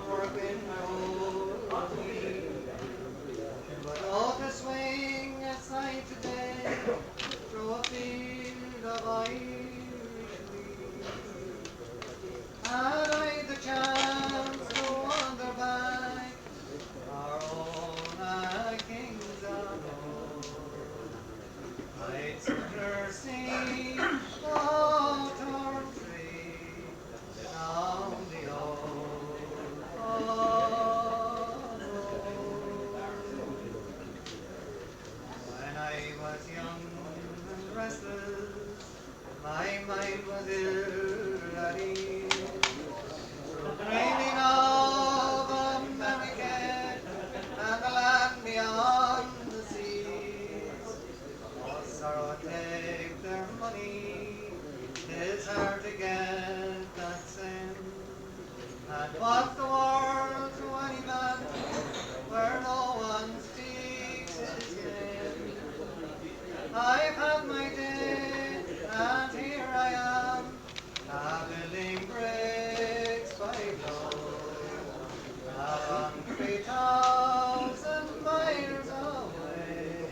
working only, but out to swing aside today through a field of Irish wheat. Had I the chance to wander back our own king's own, I'd sooner see the hawthorn tree down the old road. When I was young and restless, my mind was ill at ease, dreaming of America and the land beyond the seas. All sorrow take their money, 'tis hard to get that sin. And what's the world to any man where no one speaks his name? I've had my day, and here I am, building bricks by dawn, 3,000 miles away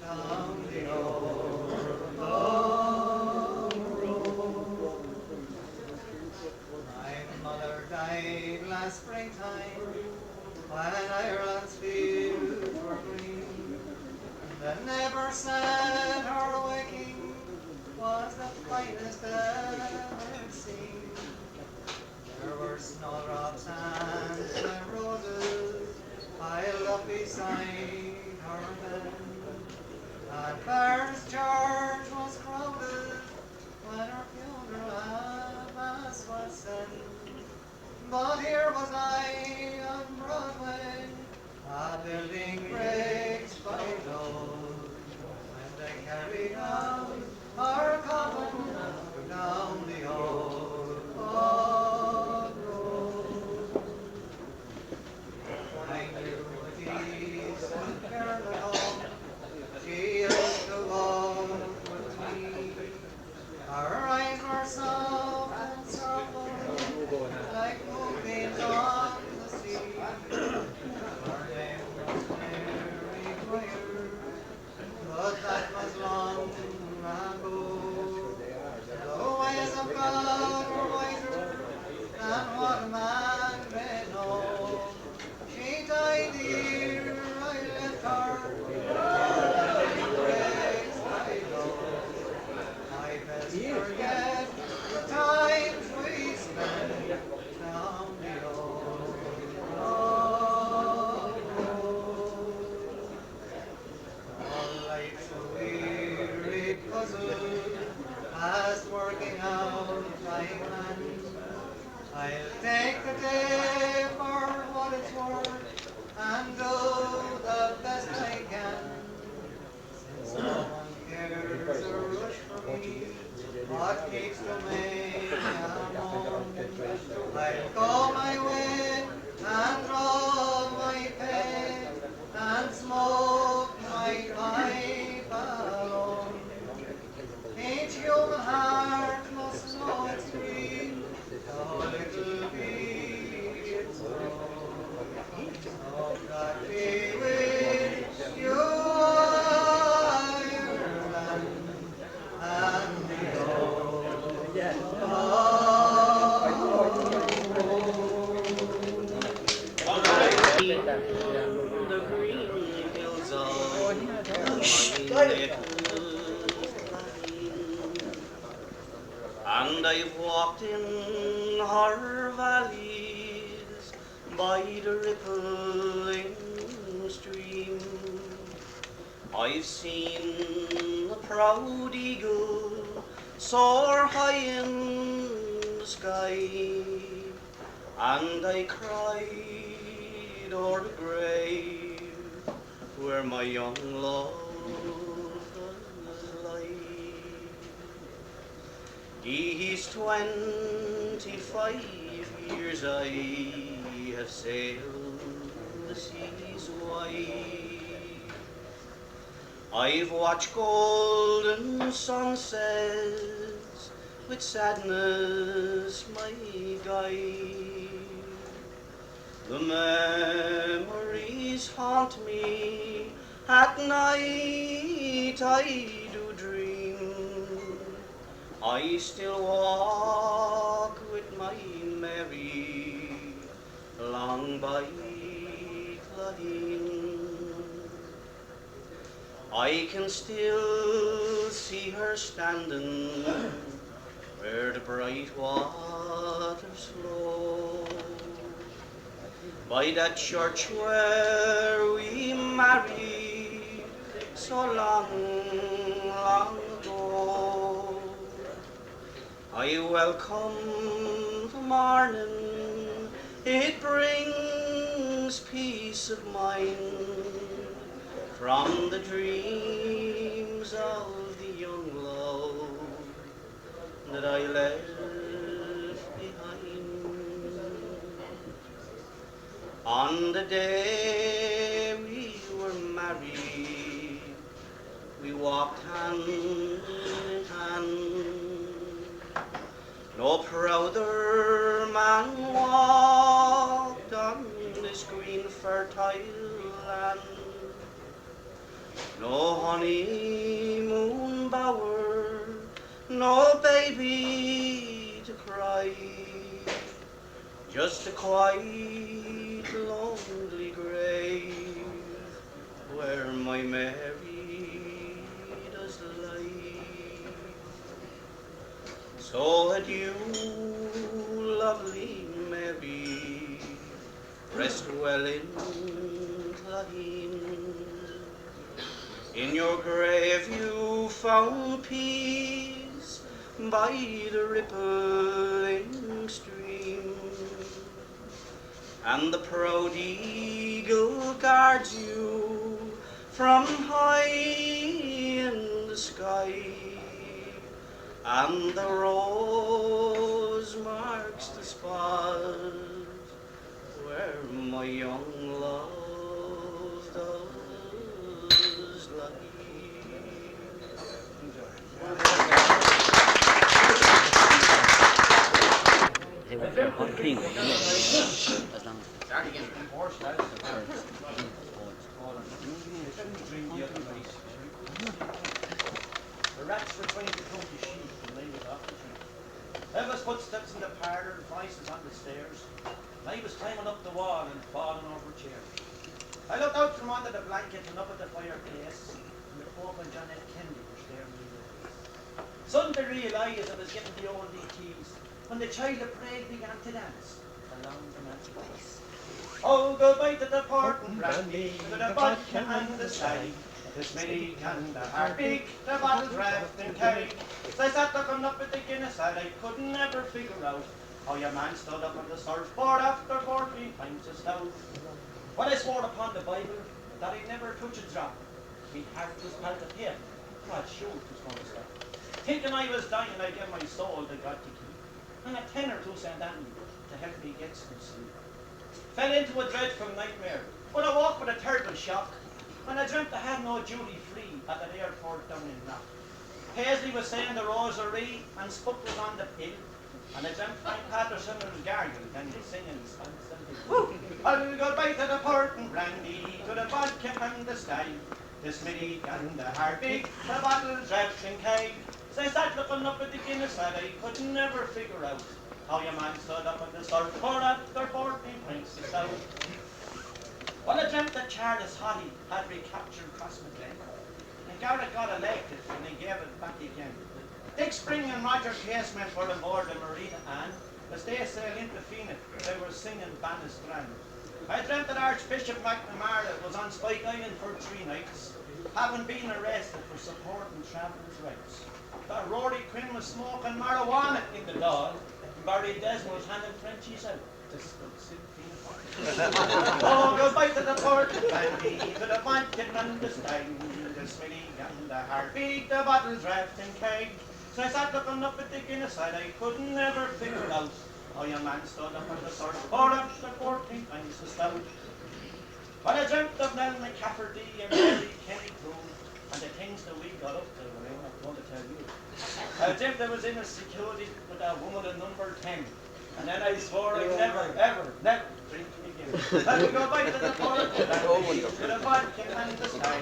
down the old road. My mother died last springtime when Ireland's fields were green. The never said her waking was the finest ever seen. There were snowdrops and roses piled up beside her bed, and Paris Church was crowded when her funeral mass was said. But here was I on Broadway, building bricks by load, when they carried out our coffin down the old road. I knew a decent girl at home, she used to walk with me. Her eyes were soft and sorrowful, like moonbeams on the sea. Her name was Mary Dwyer, but that was long ago. The ways of God were wiser than what man may know. She died the year I left her, building bricks by low. I best forget the times we spent down the old road. All life's a weary puzzle, past working out my plan. I'll take the day for what it's worth and do the best I can. Since no one cares a rush for me, what keeps to make a moan? I'll go my way and draw my pen and smoke my pipe alone. Each human heart must know its grief, though little be its own. So God be with you, Ireland, and the old The green hills of Mylie, and I've walked in her valleys by the rippling stream. I've seen the proud eagle soar high in the sky, and I cried o'er the grave where my young love does lie. These 25 years I have sailed the seas wide. I've watched golden sunsets with sadness my guide, The memories haunt me, at night I do dream. I still walk with my Mary, along by Clogheen. I can still see her standing where the bright waters flow, by that church where we married so long, long ago. I welcome the morning, it brings peace of mind from the dreams of the young love that I left behind. On the day we were married, we walked hand in hand. No prouder man walked on this green fertile land. No honeymoon bower, no baby to cry, just a quiet, lonely grave where my Mary does lie. So adieu, lovely Mary, rest well in Clogheen. In your grave you found peace by the rippling stream, and the proud eagle guards you from high in the sky, and the rose marks the spot where my young love does lie. They were there on clean, as long as Start again. The rats were trying to come to sheep and they was off the tree. There was footsteps in the parlour and voices on the stairs. And I was climbing up the wall and falling over a chair. I looked out from under the blanket and up at the fireplace, and the Pope and John F. Kennedy were staring me in the face. Suddenly realised I was getting the old keys when the child of prague began to dance along the mantelpiece. Oh, goodbye to the port and brandy, to the vodka and the sky, the smitty and the heartbeat, the bottles wrapped in keg. So I sat looking up at the Guinness and I couldn't ever figure out how your man stood up on the surfboard after 14 pints of stout. Well, I swore upon the Bible that I'd never touch a drop. Me heart was pelted here, God sure it was going to stop. Thinking I was dying, I gave my soul to God to keep, and a tenner to St. Anthony to help me get some sleep. Fell into a dreadful nightmare, but I woke with a terrible shock when I dreamt I had no duty free at the airport down in Knock. Paisley was saying the rosary and Spook was on the pill, and I dreamt Frank Patterson was gargled and was singing I'll go back to the port and brandy, to the vodka and the sky, the smitty and the heartbeat, the bottles wrapped in keg. So I sat looking up at the Guinness and I could never figure out how your man stood up on the surfboard after 14 pints of stout. Well, I dreamt that Charles Holly had recaptured Crossmaglen, and Garrett got elected and they gave it back again. Dick Spring and Roger Casement were aboard the Marina Anne. As they sailed into Phoenix, they were singing Bannistrand. I dreamt that Archbishop McNamara was on Spike Island for 3 nights, having been arrested for supporting travellers' rights. That Rory Quinn was smoking marijuana in the dawn, and Barry Desmond was handing Frenchies out to oh, goodbye to the port and brandy, to the vodka and the stein, the smitty and the heartbeat, the bottles wrapped in keg. So I sat looking up at the Guinness and I couldn't never figure out how your man stood up on the surfboard after 14 pints of stout. Well, I dreamt of Nell McCafferty and Mary Kenny Crew and the things that we got up to, I'm not going to tell you. I dreamt I was in a security with a woman at number 10, and then I swore I'd never, ever, never drink again. Let me go back to the port, to the vodka and the sky,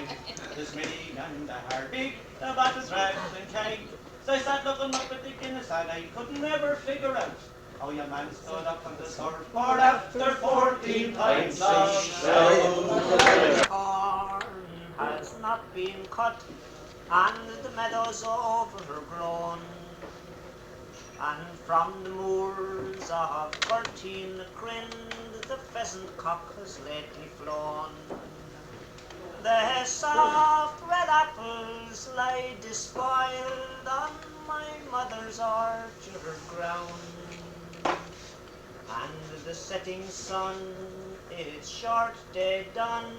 the smithy and the harpy, the battles, rags and keg. So I sat looking up at the Guinness and I could never figure out how your man stood up on the surfboard after 14 pints of stout. Corn has not been cut, and the meadows overgrown, and from the moors of Curtin the pheasant cock has lately flown. The soft red apples lie despoiled on my mother's orchard ground, and the setting sun, its short day done,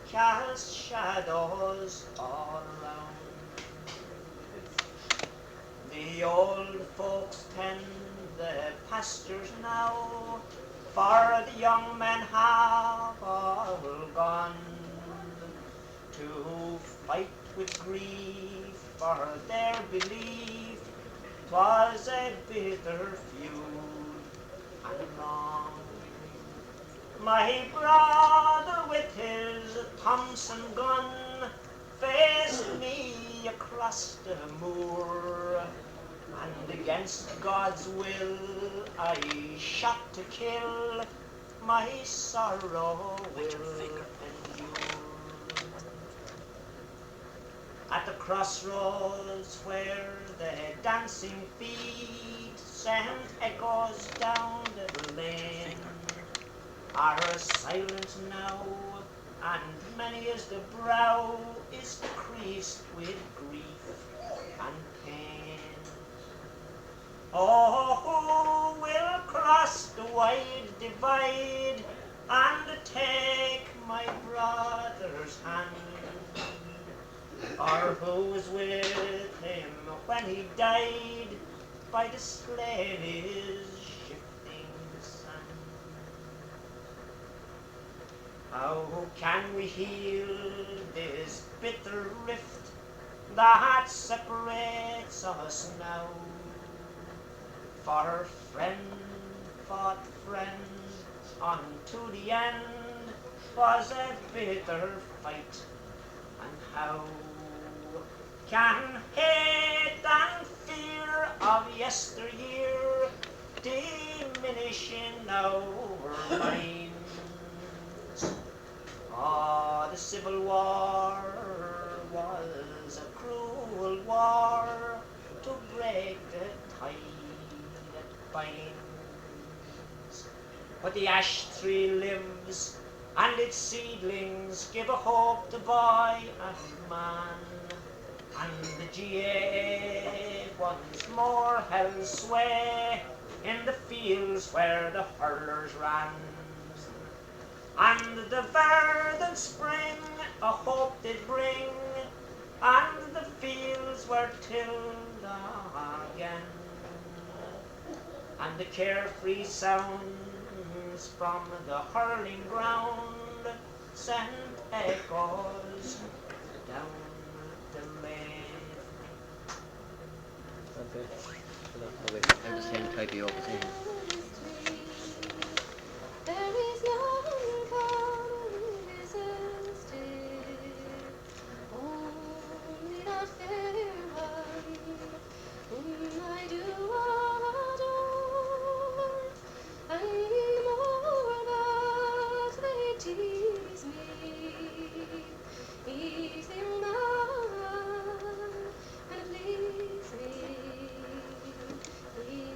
casts shadows all around. The old folks tend the pastures now, for the young men have all gone to fight with grief for their belief. 'Twas a bitter feud and long. My brother with his Thompson gun faced me across the moor, and against God's will I shot to kill. My sorrow will endure. At the crossroads where the dancing feet send echoes down the lane are silent now, and many as the brow is creased with grief and pain. Oh, who will cross the wide divide and take my brother's hand? Or who was with him when he died by the slavey's shifting sand? How can we heal this bitter rift that separates us now? For friend fought friend unto the end, was a bitter fight. And how can hate and fear of yesteryear diminish in our minds? Ah, the Civil War was a cruel war to break the tie that binds. But the ash tree lives, and its seedlings give a hope to boy and man. And the GA once more held sway in the fields where the hurlers ran. And the verdant spring a hope did bring, and the fields were tilled again. And the carefree sounds from the hurling ground sent echoes down the lane. I'm just saying type you over there. There is none can resist it, only that fair one whom I do adore, and more that they tease me, ease them none, and please me, here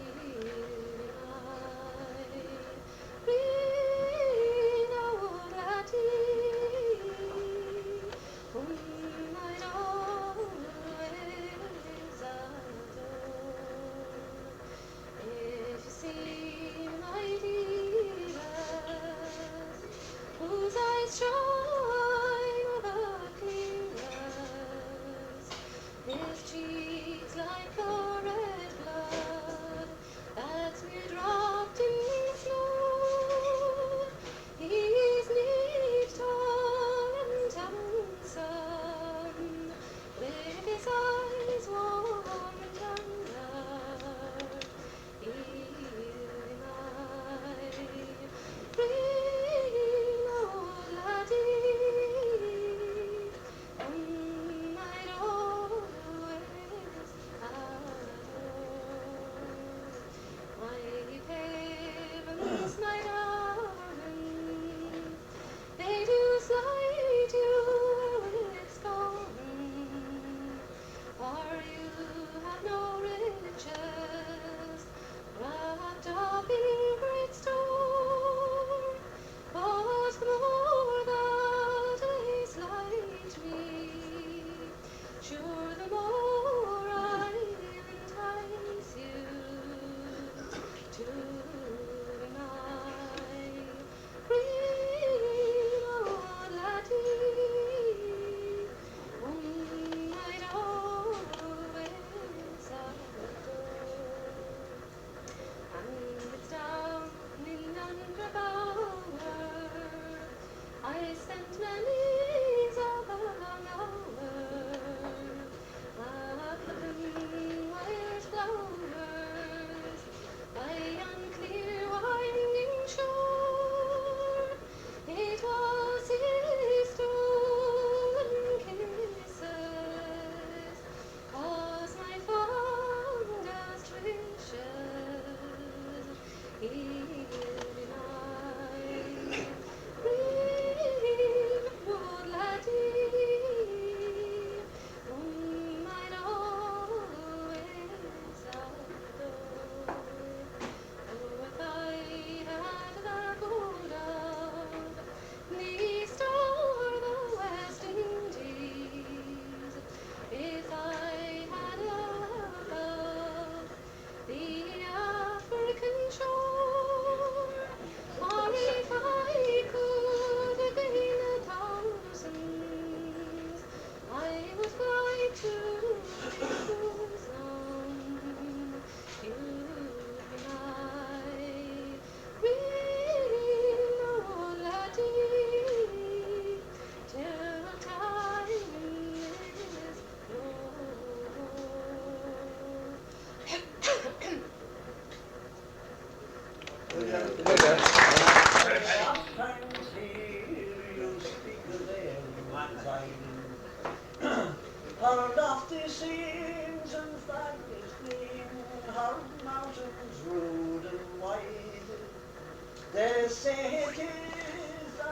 say it is a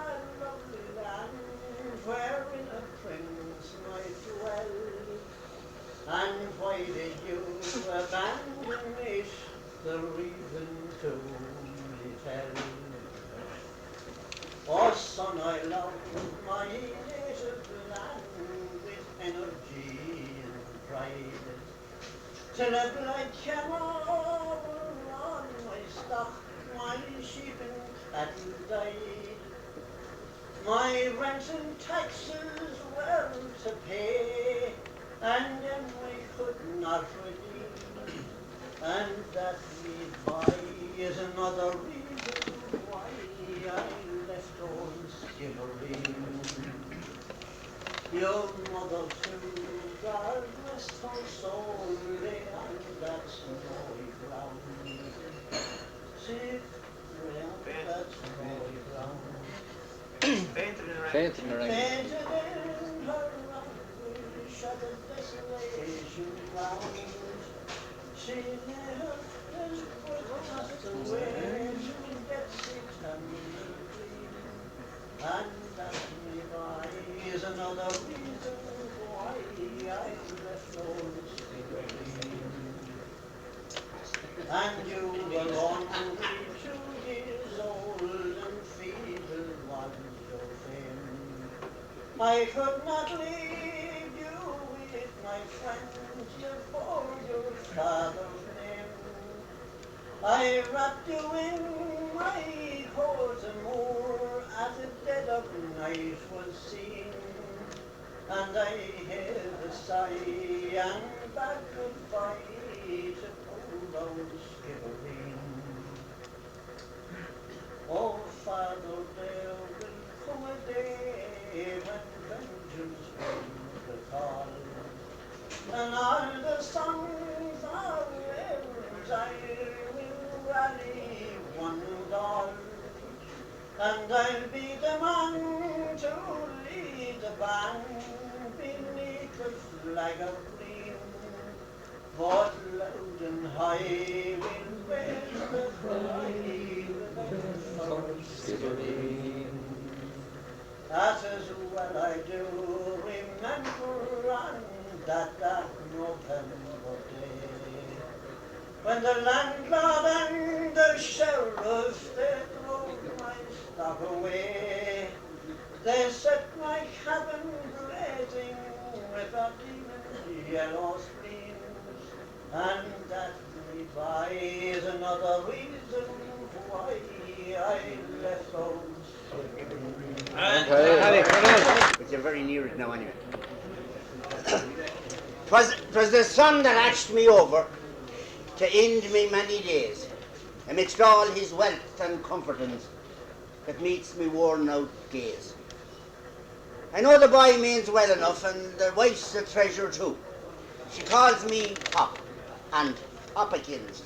lovely land wherein a prince might dwell. And why did you abandon it? The reason to me tell. Oh son, I love my native land with energy and pride. Till a blood came over on my stock, my sheep and cattle died. My rent and taxes were to pay, and then we could not redeem. And that me by is another reason why I left old Skibbereen. Your mother too, God rest her soul, lay on that snowy ground. Sit round that snowy ground. Fainting around. Painted in her anguish at the desolation round. She never has put away to get sick and dream. And that me by is another reason why I left old Skibbereen. And you were only 2 years old and feeble was your fame. I could not leave you with my friends for your father's name. I wrapped you in my coat and more at the dead of night was seen. And I heard a sigh and bade goodbye to poor old Skibbereen. Oh, Father, there will come a day when vengeance will call, and all the sons of Wales I will rally one and all, and I'll be the man to lead the band beneath the flag of green. But loud and high will raise the cry for Skibbereen. That is what I do remember on that November day, when the landlord and the sheriff they drove my stock away. They set my cabin blazing with a demon yellow screens, and that me by is another reason why I left old Skibbereen. But you're very near it now anyway. 'Twas the sun that hatched me over to end me many days, amidst all his wealth and comfortings that meets me worn out gaze. I know the boy means well enough, and the wife's a treasure too. She calls me Pop and Popikins,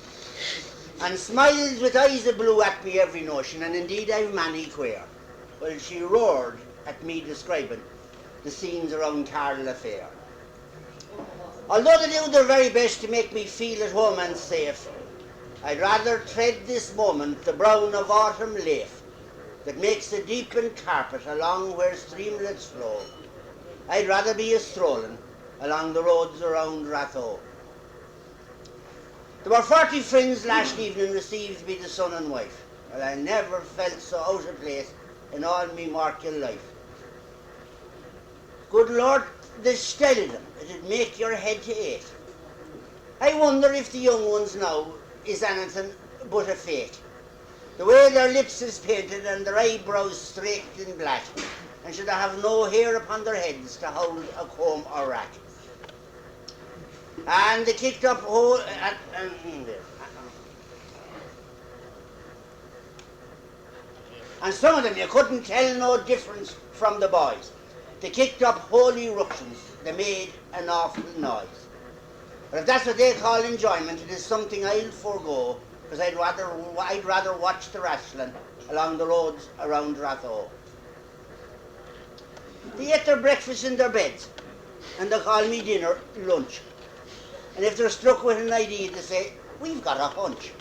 and smiles with eyes of blue at me every notion, and indeed I've many queer. Well, she roared at me describing the scenes around Carlow fair. Although they do their very best to make me feel at home and safe, I'd rather tread this moment the brown of autumn leaf that makes a deepened carpet along where streamlets flow. I'd rather be a strolling along the roads around Rathoe. There were 40 friends last evening received by the son and wife. Well, I never felt so out of place in all me mortal life. Good Lord, the style of them, it'd make your head to ache. I wonder if the young ones now is anything but a fake. The way their lips is painted and their eyebrows streaked in black, and should have no hair upon their heads to hold a comb or rack. And they kicked up and some of them you couldn't tell no difference from the boys. They kicked up holy eruptions, they made an awful noise. But if that's what they call enjoyment, it is something I'll forego, because I'd rather watch the wrestling along the roads around Rathoe. They ate their breakfast in their beds, and they call me dinner lunch. And if they're struck with an idea, they say, we've got a hunch.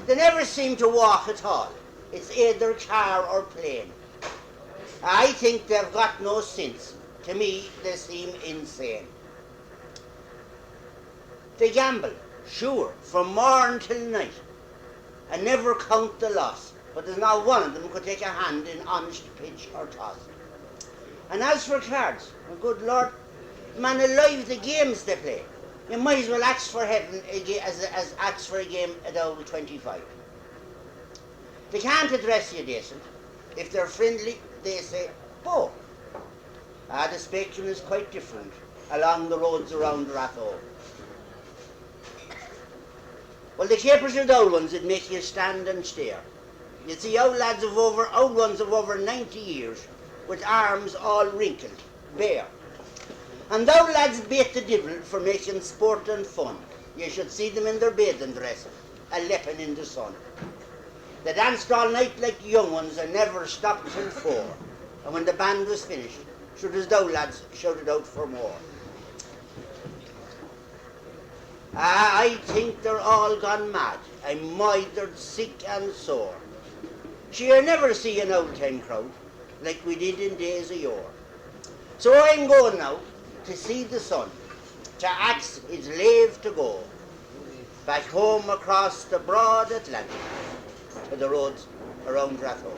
They never seem to walk at all, It's either car or plane. I think they've got no sense. To me, they seem insane. They gamble, sure, from morn till night, and never count the loss, but there's not one of them could take a hand in honest pitch or toss. And as for cards, well, good Lord, man alive, the games they play, you might as well ask for heaven as ask for a game at old 25. They can't address you decent. If they're friendly, they say, "Oh." The spectrum is quite different along the roads around Rathoe. Well, the capers are the old ones that make you stand and stare. You see old ones of over 90 years, with arms all wrinkled, bare. And thou lads bait the devil for making sport and fun. You should see them in their bathing dress, a-lepping in the sun. They danced all night like young ones and never stopped till 4. And when the band was finished, sure as thou lads shouted out for more. I think they're all gone mad, and moithered, sick and sore. You'll never see an old-time crowd like we did in days of yore. So I'm going now to see the sun, to axe his leave to go, back home across the broad Atlantic, to the roads around Rathoe.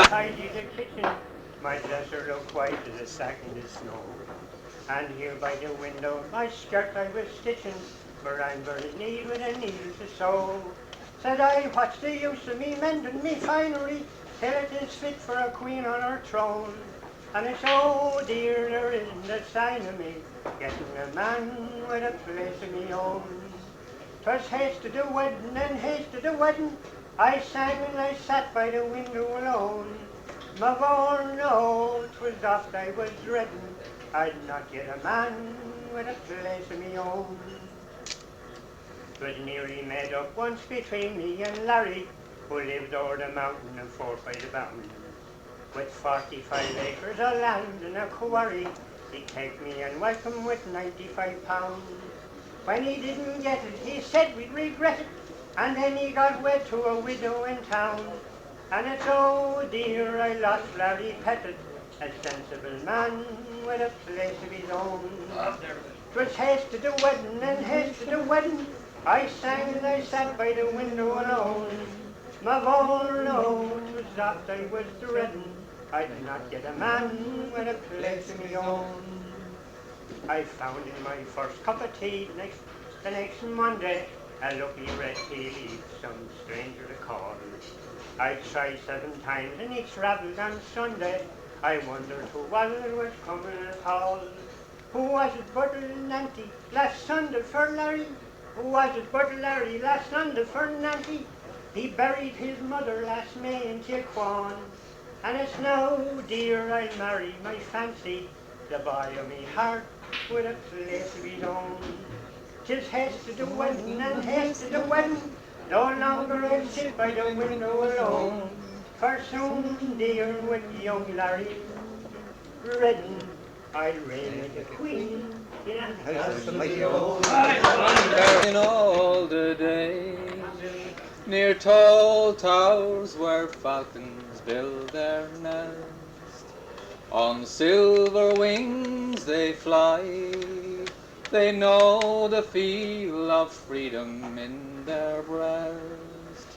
Tidy the kitchen, my dresser looked white as a sack in the snow. And here by the window, my skirt I was stitching, for I'm very neat with a needle to sew. Said I, what's the use of me mending me finery, till it is fit for a queen on her throne? And it's oh dear, there isn't a sign of me getting a man with a place of me own. 'Twas haste to the wedding and haste to the wedding. I sang and I sat by the window alone. My boy, no, 'twas oft I was dreading I'd not get a man with a place of me own. 'Twas nearly made up once between me and Larry, who lived o'er the mountain and forth by the bound. With 45 acres of land and a quarry, he'd take me and welcome with £95. When he didn't get it, he said we'd regret it, and then he got wed to a widow in town. And it's oh dear, I lost Larry Pettit, a sensible man with a place of his own. 'Twas haste to the wedding and haste to the wedding. I sang and I sat by the window alone. My boy, no, 'twas oft I was dreading I'd not get a man with a place of me own. I found in my first cup of tea the next Monday a lucky red tea leaf, some stranger to call. I tried 7 times and each ravelled on Sunday. I wondered who was it was coming at all. Who was it but Nancy last Sunday for Larry? Who was it but Larry last Sunday for Nancy? He buried his mother last May in Kilquan. And it's now, dear, I'll marry my fancy, the boy of me heart with a place of his own. 'Tis haste to the wedding and haste to the wedding. No longer I'll sit by the window alone. For soon, dear, with young Larry Redden, I'll reign as a queen in a house of my own. In all the day, near tall towers where falcons build their nest, on silver wings they fly. They know the feel of freedom in their breast.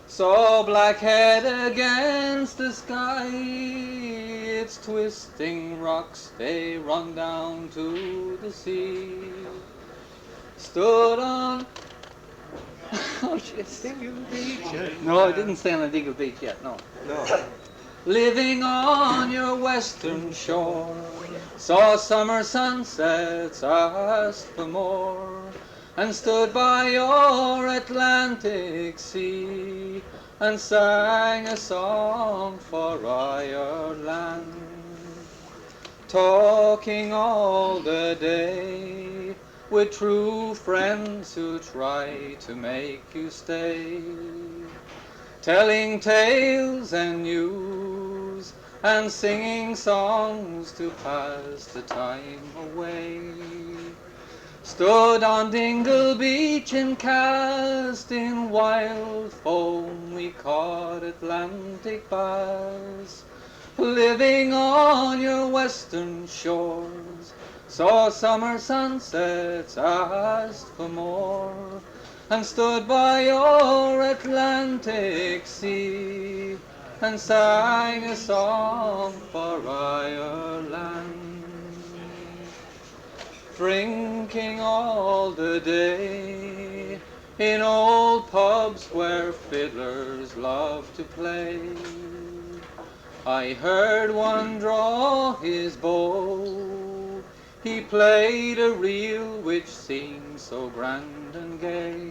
So black head against the sky, its twisting rocks they run down to the sea. Stood on No, I didn't stay on a Deagle Beach yet, no. Living on your western shore, saw summer sunsets, asked for more, and stood by your Atlantic sea, and sang a song for Ireland. Talking all the day with true friends who try to make you stay, telling tales and news and singing songs to pass the time away. Stood on Dingle Beach and cast in wild foam we caught Atlantic bass. Living on your western shores, saw summer sunsets, asked for more, and stood by your Atlantic sea, and sang a song for Ireland. Drinking all the day in old pubs where fiddlers love to play, I heard one draw his bow. He played a reel which seemed so grand and gay.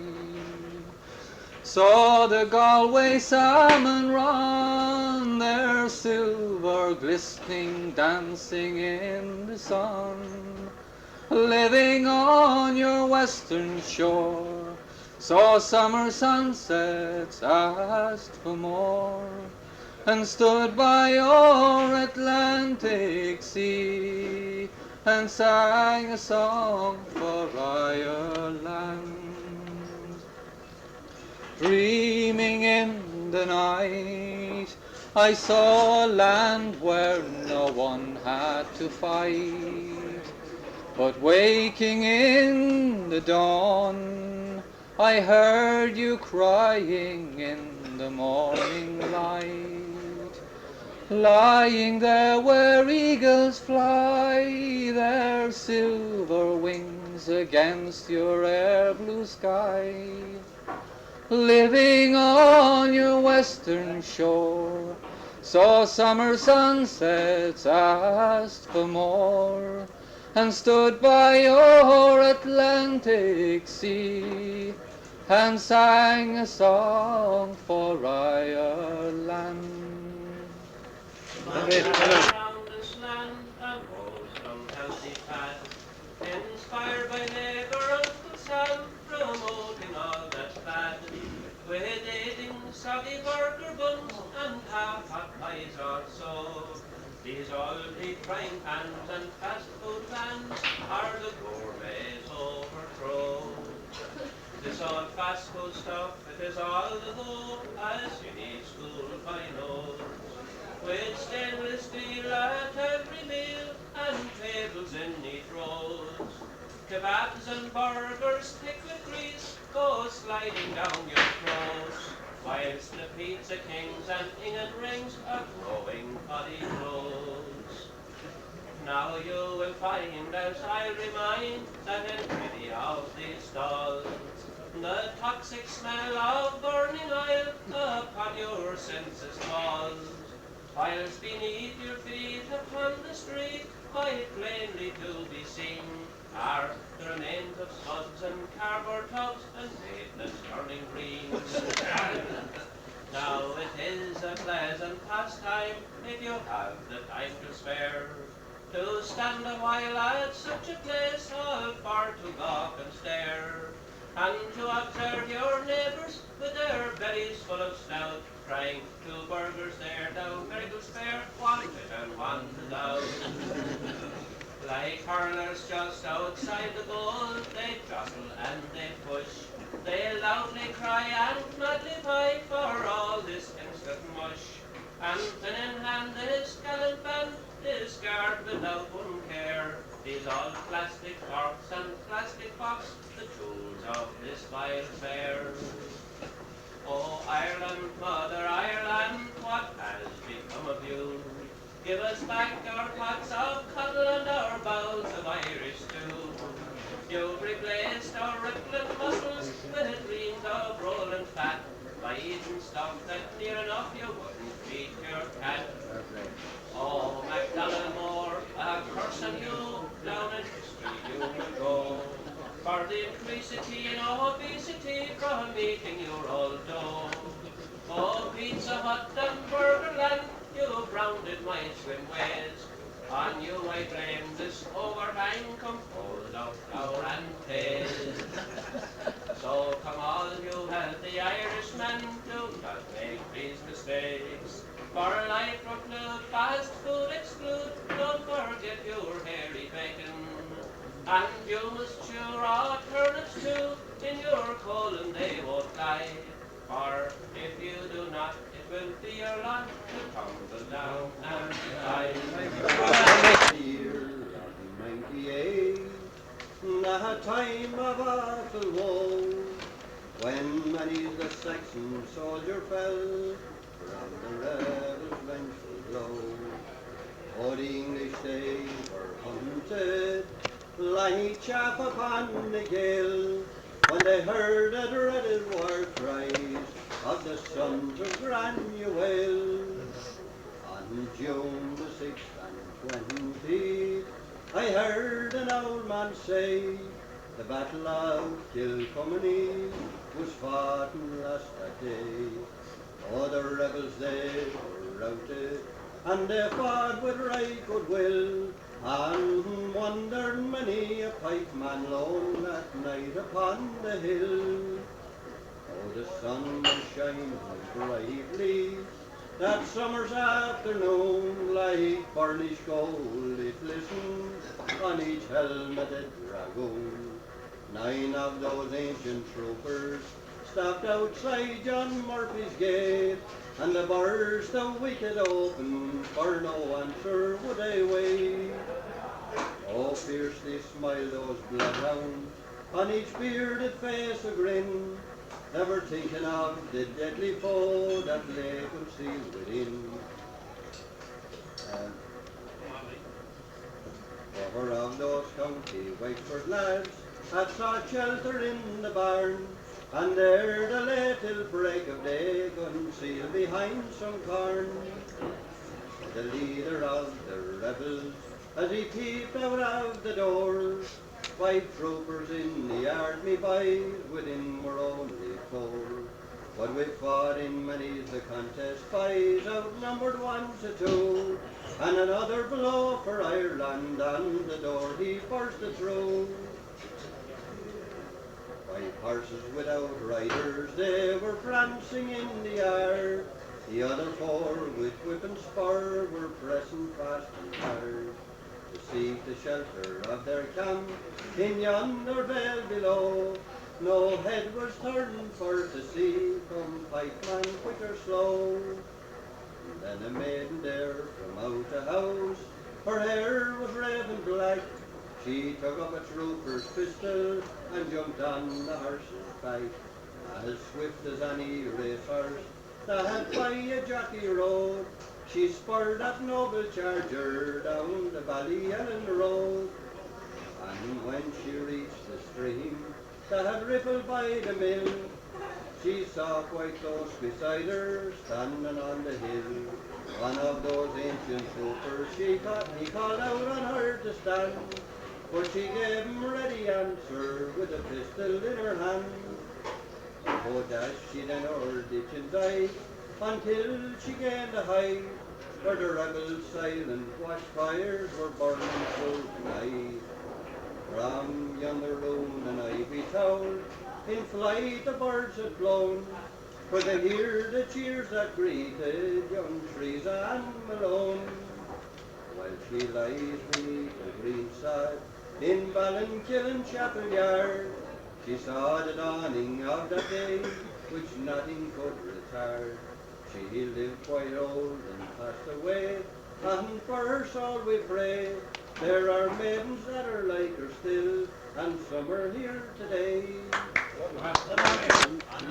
Saw the Galway salmon run, their silver glistening, dancing in the sun. Living on your western shore, saw summer sunsets, asked for more, and stood by your Atlantic sea, and sang a song for Ireland. Dreaming in the night, I saw a land where no one had to fight, but waking in the dawn, I heard you crying in the morning light. Lying there where eagles fly their silver wings against your air blue sky. Living on your western shore, saw summer sunsets, asked for more, and stood by your Atlantic sea, and sang a song for Ireland. Around this land and rose from healthy path, inspired by neighbour Uncle Sam, promoting all that's bad, with aiding soggy burger buns and half-hot pies or so. These all-day frying pans and fast food vans are the gourmet's overthrow. This all fast food stuff, it is all the go, as you need school by nose. With stainless steel at every meal, and tables in neat rows. Kebabs and burgers thick with grease go sliding down your throats, whilst the pizza kings and Ingham rings are growing body clothes. Now you will find, as I remind, that in many of these stalls, the toxic smell of burning oil upon your senses falls. Whilst beneath your feet upon the street, quite plainly to be seen, are the remains of suds and cardboard tubs and pavements turning green. Now it is a pleasant pastime, if you have the time to spare, to stand a while at such a place, all for to gawk and stare, and to observe your neighbours with their bellies full of stout, trying 2 burgers there, now very good spare, one bit and one without. Like hurlers just outside the goal, they jostle and they push, they loudly cry and madly fight for all this instant mush. And pen in hand this gallant band is guard without one care. These all plastic forks and plastic pots, the tools of this vile fare. Oh, Ireland, Mother Ireland, what has become of you? Give us back our pots of coddle and our bowls of Irish stew. You've replaced our rippling mussels with dreams of rolling fat, by eating stuff that near enough you wouldn't feed your cat. Oh, MacDonald Moore, a curse on you, down in history you will go, for the increasity in obesity from eating your old dough. Oh, Pizza Hut and Burgerland, you've rounded my swim ways. On you I blame this overhang composed of flour and paste. So come all you healthy Irishmen, do not make these mistakes. For life preclude, fast food exclude, don't forget your hairy bacon. And you must chew raw turnips too, in your colon they won't lie. For if you do not, it will be your lot to tumble down and die. Year of 98, that time of awful woe, when many's the Saxon soldier fell from the rebels' vengeful blow. Oh, the English they were hunted like chaff upon the gale, when they heard the dreaded war cries of the sons of Granuaile. On June the 6th and 20, I heard an old man say, the battle of Kilmuckridge was fought and lost that day. Oh, the rebels they were routed, and they fought with right goodwill, and wandered many a pikeman lone that night upon the hill. Oh, the sun was shining brightly that summer's afternoon, like burnished gold it glistened on each helmeted dragoon. 9 of those ancient troopers stopped outside John Murphy's gate, and the bars the wicket open, for no answer would they wait. Oh, fiercely smiled those bloodhounds, on each bearded face a grin, never thinking of the deadly foe that lay concealed within. For of those County Wexford lads had sought shelter in the barn, And there the little break of day, concealed behind some corn, the leader of the rebels, as he peeped out of the door, 5 troopers in the yard, me boys within were only 4. But we fought in many's the contest, boys outnumbered 1 to 2, and another blow for Ireland on the door he burst it through. 5 horses without riders, they were prancing in the yard. The other 4 with whip and spur were pressing fast and hard to seek the shelter of their camp in yonder vale below. No head was turned for to see come pikeman quick or slow. And then a maiden there from out a house, her hair was red and black. She took up a trooper's pistol and jumped on the horse's back. As swift as any racehorse that had by a jockey rode, she spurred that noble charger down the Ballymitty road. And when she reached the stream that had rippled by the mill, she saw quite close beside her, standing on the hill, one of those ancient troopers. He called out on her to stand, but she gave him ready answer with a pistol in her hand. Oh, dashed she then o'er ditch and died, until she gained a height where the rebels' silent watchfires were burning full tonight. From yonder room an ivy town, in flight the birds had flown, for they hear the cheers that greeted young Teresa and Malone. While she lies beneath the green sod in Ballinkillen chapel yard, she saw the dawning of that day which nothing could retard. She lived quite old and passed away, and for her soul we pray. There are maidens that are like her still, and some are here today. On a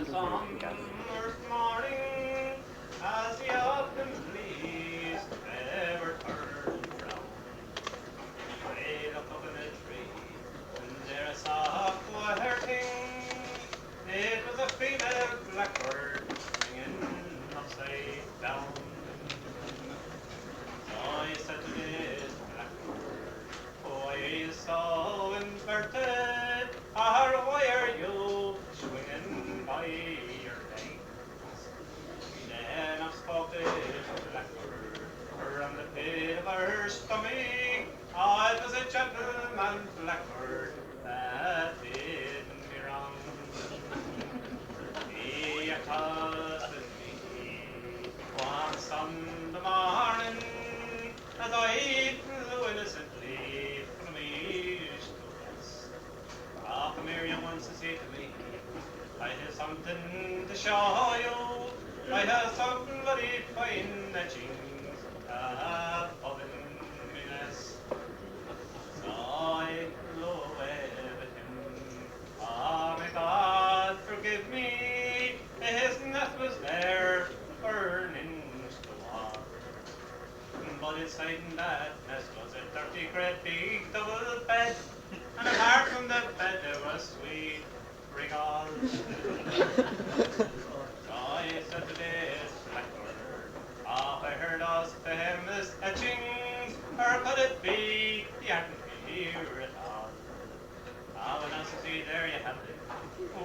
summer's morning, as the autumn pleased, ever turned round. I looked up in a tree, and there I saw a flirting. It was a female blackbird singing upside down. So I said to this blackbird, oh, I is so inverted, why are you swinging by your legs? Then I spoke to the blackbird from the pit of her stomach. Oh, it was a gentleman blackbird that did me wrong. He accosted me one Sunday morning as I flew innocently from east to west. Oh, come here, young ones, to say to me, I have something to show you. I have something very fine etchings of in my nest. So I flew away with him. Oh, may God forgive me. His nest was there, burning to the wall. But inside that nest was a dirty, great big double bed. And apart from the bed there was sweet regals. So I said to this blackbird, oh, I heard us famous etchings, or could it be you hadn't here at all? Ah, when I see there you have it,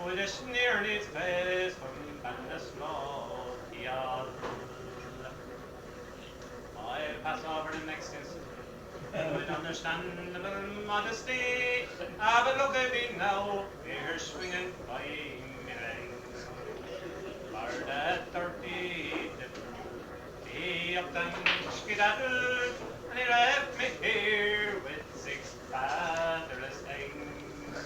with a sneer in his face from Bandus Lothial. I'll pass over the next instant. With understandable modesty, but look at me now, we're swinging by me legs. For that 30 he up and skedaddled, and he left me here with 6 fatherless eggs.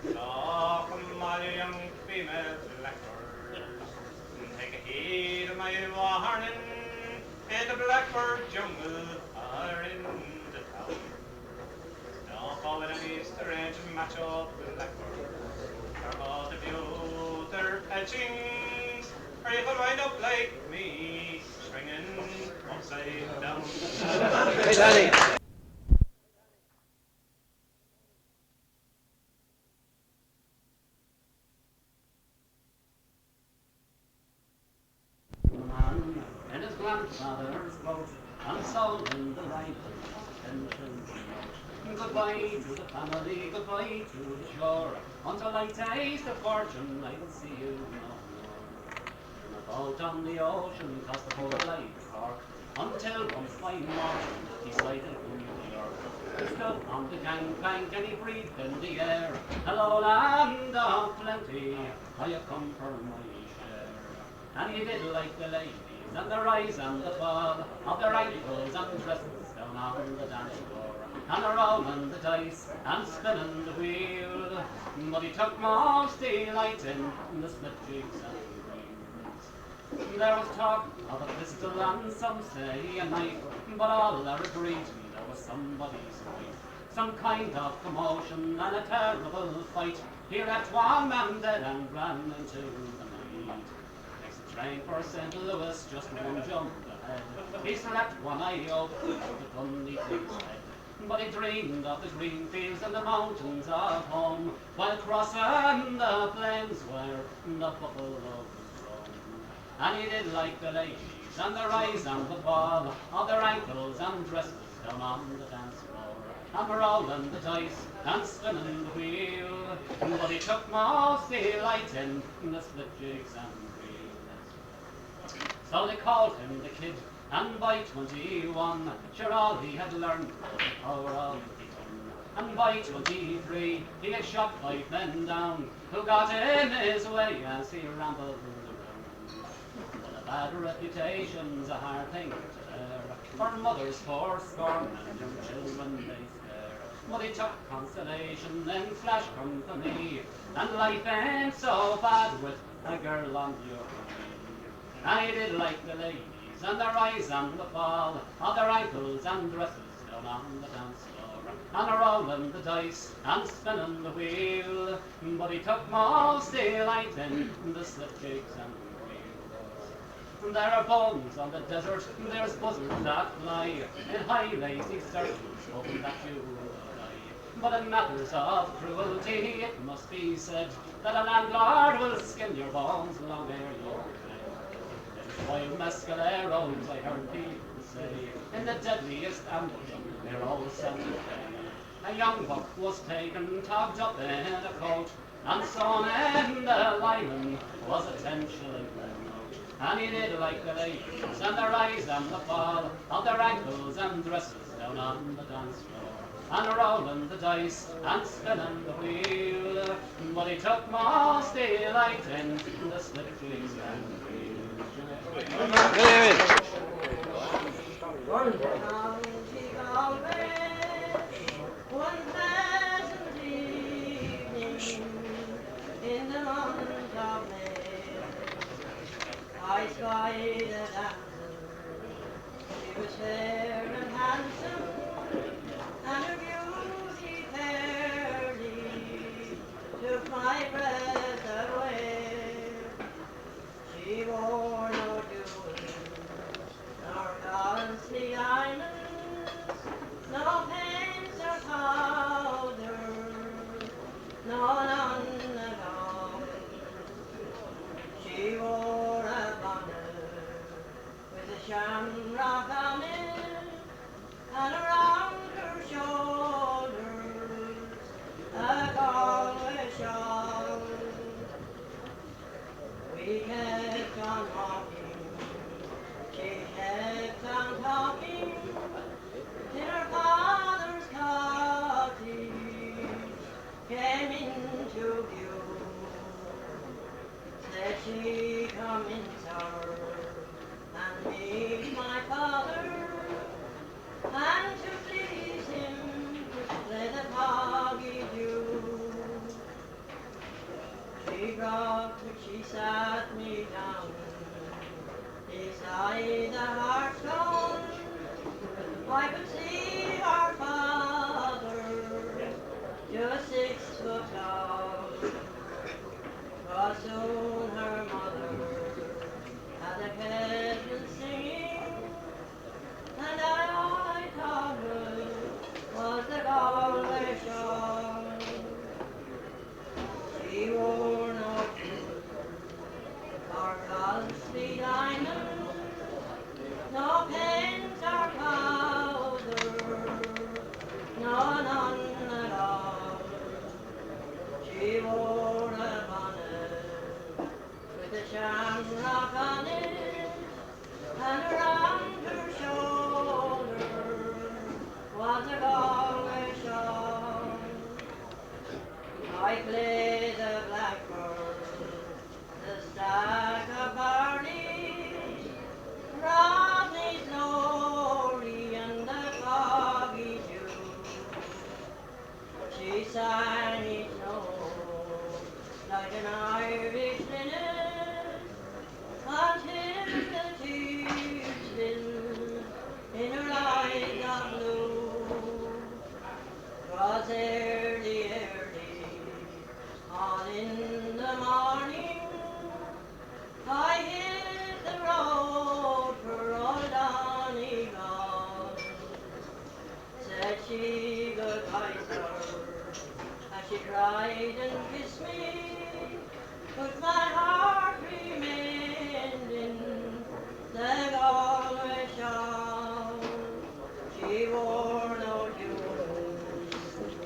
So come all you young female blackbirds, and take a heed of my warning. In the blackbird jungle or in the town, don't call it an Easter egg to match up with blackbirds. Or all the pewter etchings, or you could wind up like me, stringing upside down. Hey, Laddie. grandfather's boat, and sold in the rifle pensions. Goodbye to the family, goodbye to the shore. Until I taste the fortune, I will see you no more. Out on the ocean, toss the boat like Cork, until one fine morning he sighted New York. He stood on the gangplank and he breathed in the air. Hello, land of plenty, how you come for my share? And he did like the ladies, and the rise and the fall of their ankles and dresses down on the dance floor, and a rolling the dice and spinning the wheel. But he took most delight in the split jigs and reels. There was talk of a pistol and some say a knife, but all are agreed there was somebody's wife. Some kind of commotion and a terrible fight. He left one man dead and ran into the night. Next train for St. Louis, just one jump ahead. He slept one eye open with the gun beneath his head. But he dreamed of the green fields and the mountains of home, while crossing the plains where the buffalo was roam. And he did like the ladies, and the rise and the fall of their ankles and dresses down on the dance floor, and rolling the dice and spinning the wheel. But he took most delight in the split jigs and reels. So they called him the Kid, and by 21, sure all he had learned was the power of the gun. And by 23, he had shot 5 men down, who got in his way as he rambled around. But a bad reputation's a hard thing to bear, for mothers forscorn and young children they scare. But he took consolation in flash company, and life ain't so bad with a girl on your knee. I did like the ladies, and the rise and the fall of their ankles and dresses down on the dance floor, and a rolling the dice and spinning the wheel. But he took most delight in the slip jigs and reels. There are bones on the desert, there's buzzards that fly in high lazy circles, hoping that you will die. But in matters of cruelty, it must be said that a landlord will skin your bones long ere you're dead. Wild mescaleros, I heard people say, in the deadliest ambush, they're all sent to pay. A young buck was taken, togged up in a coat, and sewn in the lining was a 10-shilling note. And he did like the ladies, and the rise and the fall of their ankles and dresses down on the dance floor, and rolling the dice and spinning the wheel. But he took most delight in the slip jigs and reels. One pleasant evening in the month of May, I spied a damsel. She was fair and handsome, and her beauty fairly took my breath away. She wore no jewels, nor costly diamonds, no paints or powder, none at all. She wore a bonnet with a shamrock on it, and around her shoulders a Galway shawl. We kept on walking, she kept on talking, till her father's cottage came into view. Said she come in, sir, and meet my father, and to please him let the foggy dew. She sat me down beside the hearthstone. I could see our father just 6 foot tall. But soon her mother had a peasant singing, and I thought her was the Galway shawl. She wore no jewels or costly diamonds, I play the blackbird, the stag of Barney, Rodney's glory and the foggy dew. She sang each note like an Irish linnet, until the tears filled in her eyes of blue. 'Twas early, on in the morning, I hit the road for old Donegal. Said she goodbye, sir, as she cried and kissed me, but my heart remained in the Galway shawl. She wore no jewels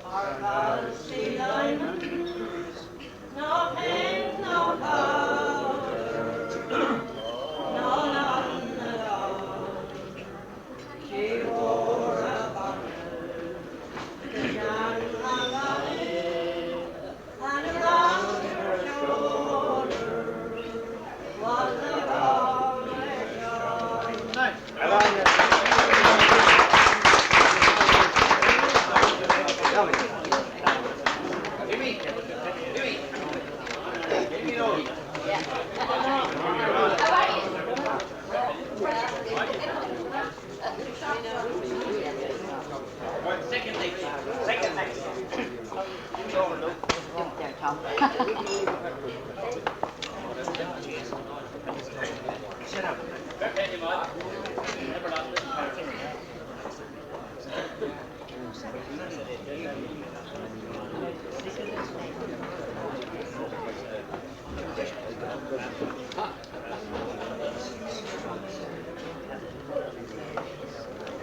or falsy diamonds, no pink, no powder, no none at all. She wore a bonnet, the shan hung on it, and around her shoulder was the Galway shawl.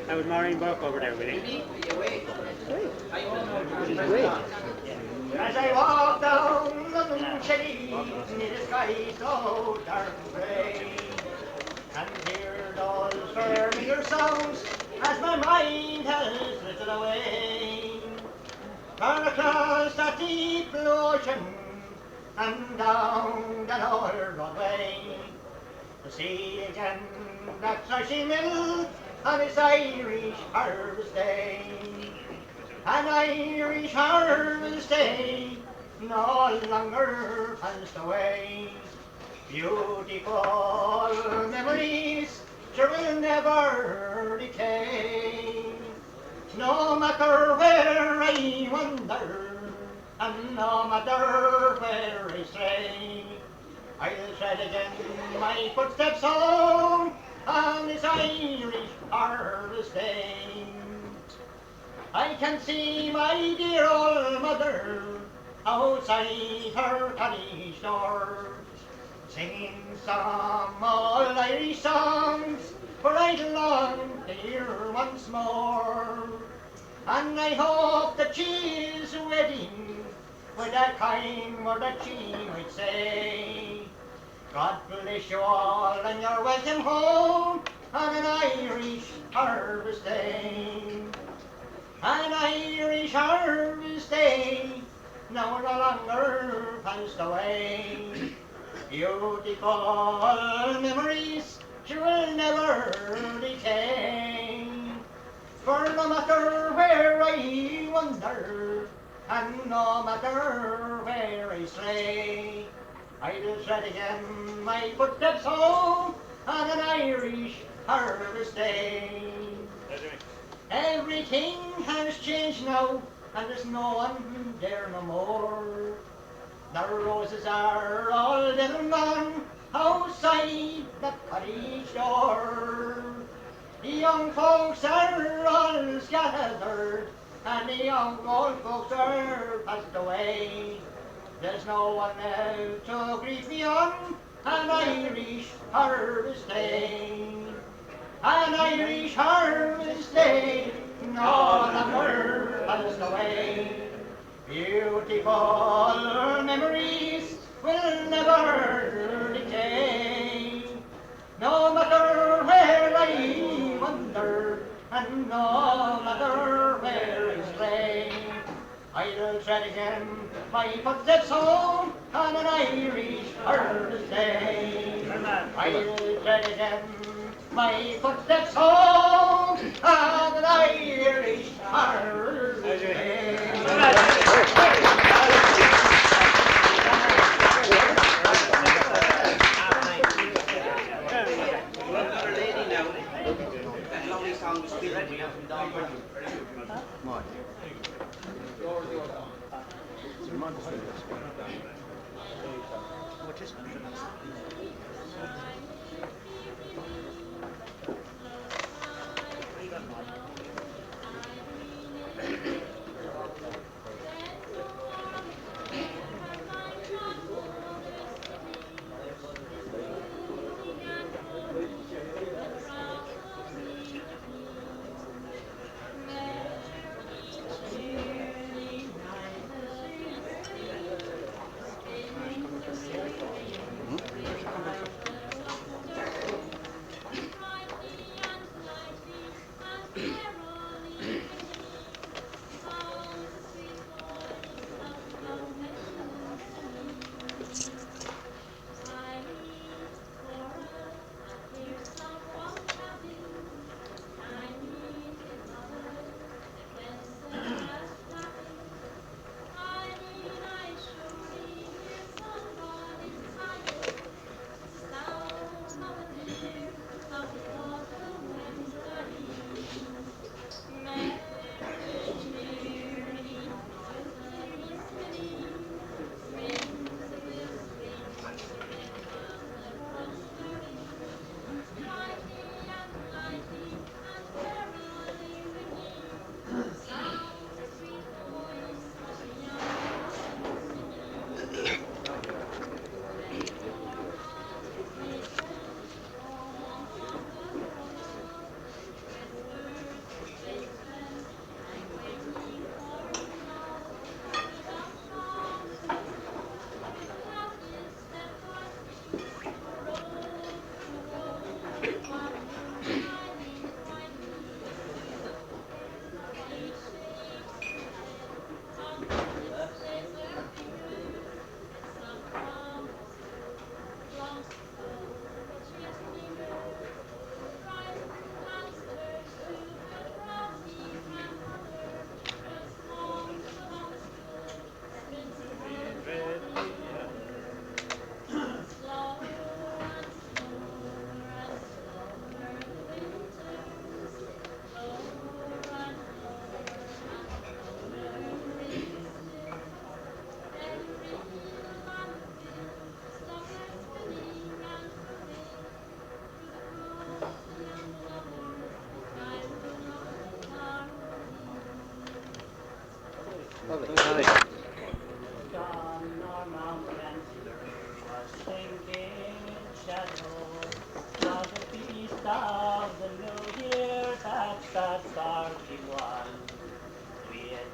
I was Maureen Burke over there with him. As I walk down London City, the sky so dark and grey, and hear those familiar sounds as my mind has drifted away. Far across that deep blue ocean and down the lower Broadway, to see again that threshing mill on its Irish harvest day. An Irish harvest day no longer passed away. Beautiful memories sure will never decay. No matter where I wander, and no matter where I stray, I'll tread again my footsteps home on this Irish harvest day. I can see my dear old mother outside her cottage door, singing some old Irish songs for I long to hear once more. And I hope that she's wedding with that kind word that she might say, God bless you all and you're welcome home on an Irish harvest day. An Irish harvest day now no longer passed away. Beautiful memories she will never decay. For no matter where I wander, and no matter where I stray, I'll tread again my footsteps home on an Irish harvest day. Everything has changed now, and there's no one there no more. The roses are all dead and gone outside the cottage door. The young folks are all scattered, and the young old folks are passed away. There's no one now to greet me on an Irish harvest day. An Irish harvest day no longer passed away. Beautiful memories will never decay. No matter where I wander, and no matter where I stray, I'll tread again my footsteps home on an Irish Thursday. I'll tread again my footsteps home on an Irish Thursday. Another lady now. That lovely song was Skibbereen from Dalerium. What?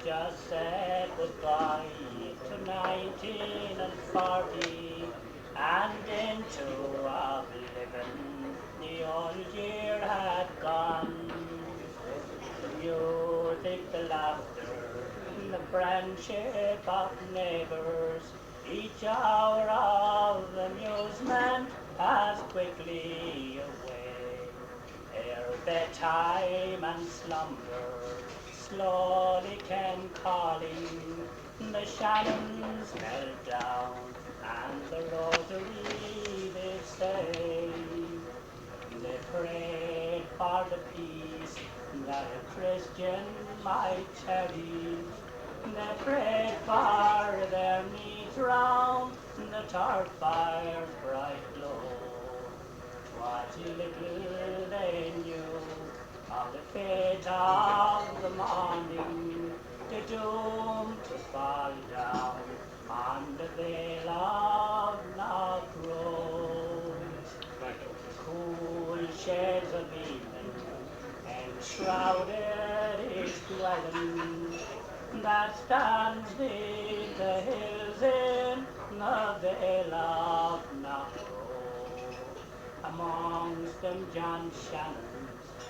Just said goodbye to 1940 and into oblivion the old year had gone. The music, the laughter, the friendship of neighbours, each hour of amusement has quickly away. Ere bedtime and slumber slowly came calling, the Shannons knelt down and the rosary they say. They prayed for the peace that a Christian might tarry. They prayed for their needs round the turf fire's bright glow. What little they knew of the fate of the morning, the doom to fall down on the vale of Knockroad. Cool shades of evening enshrouded his dwelling that stands neath the hills in the vale of Knockroad. Amongst them John Shannons,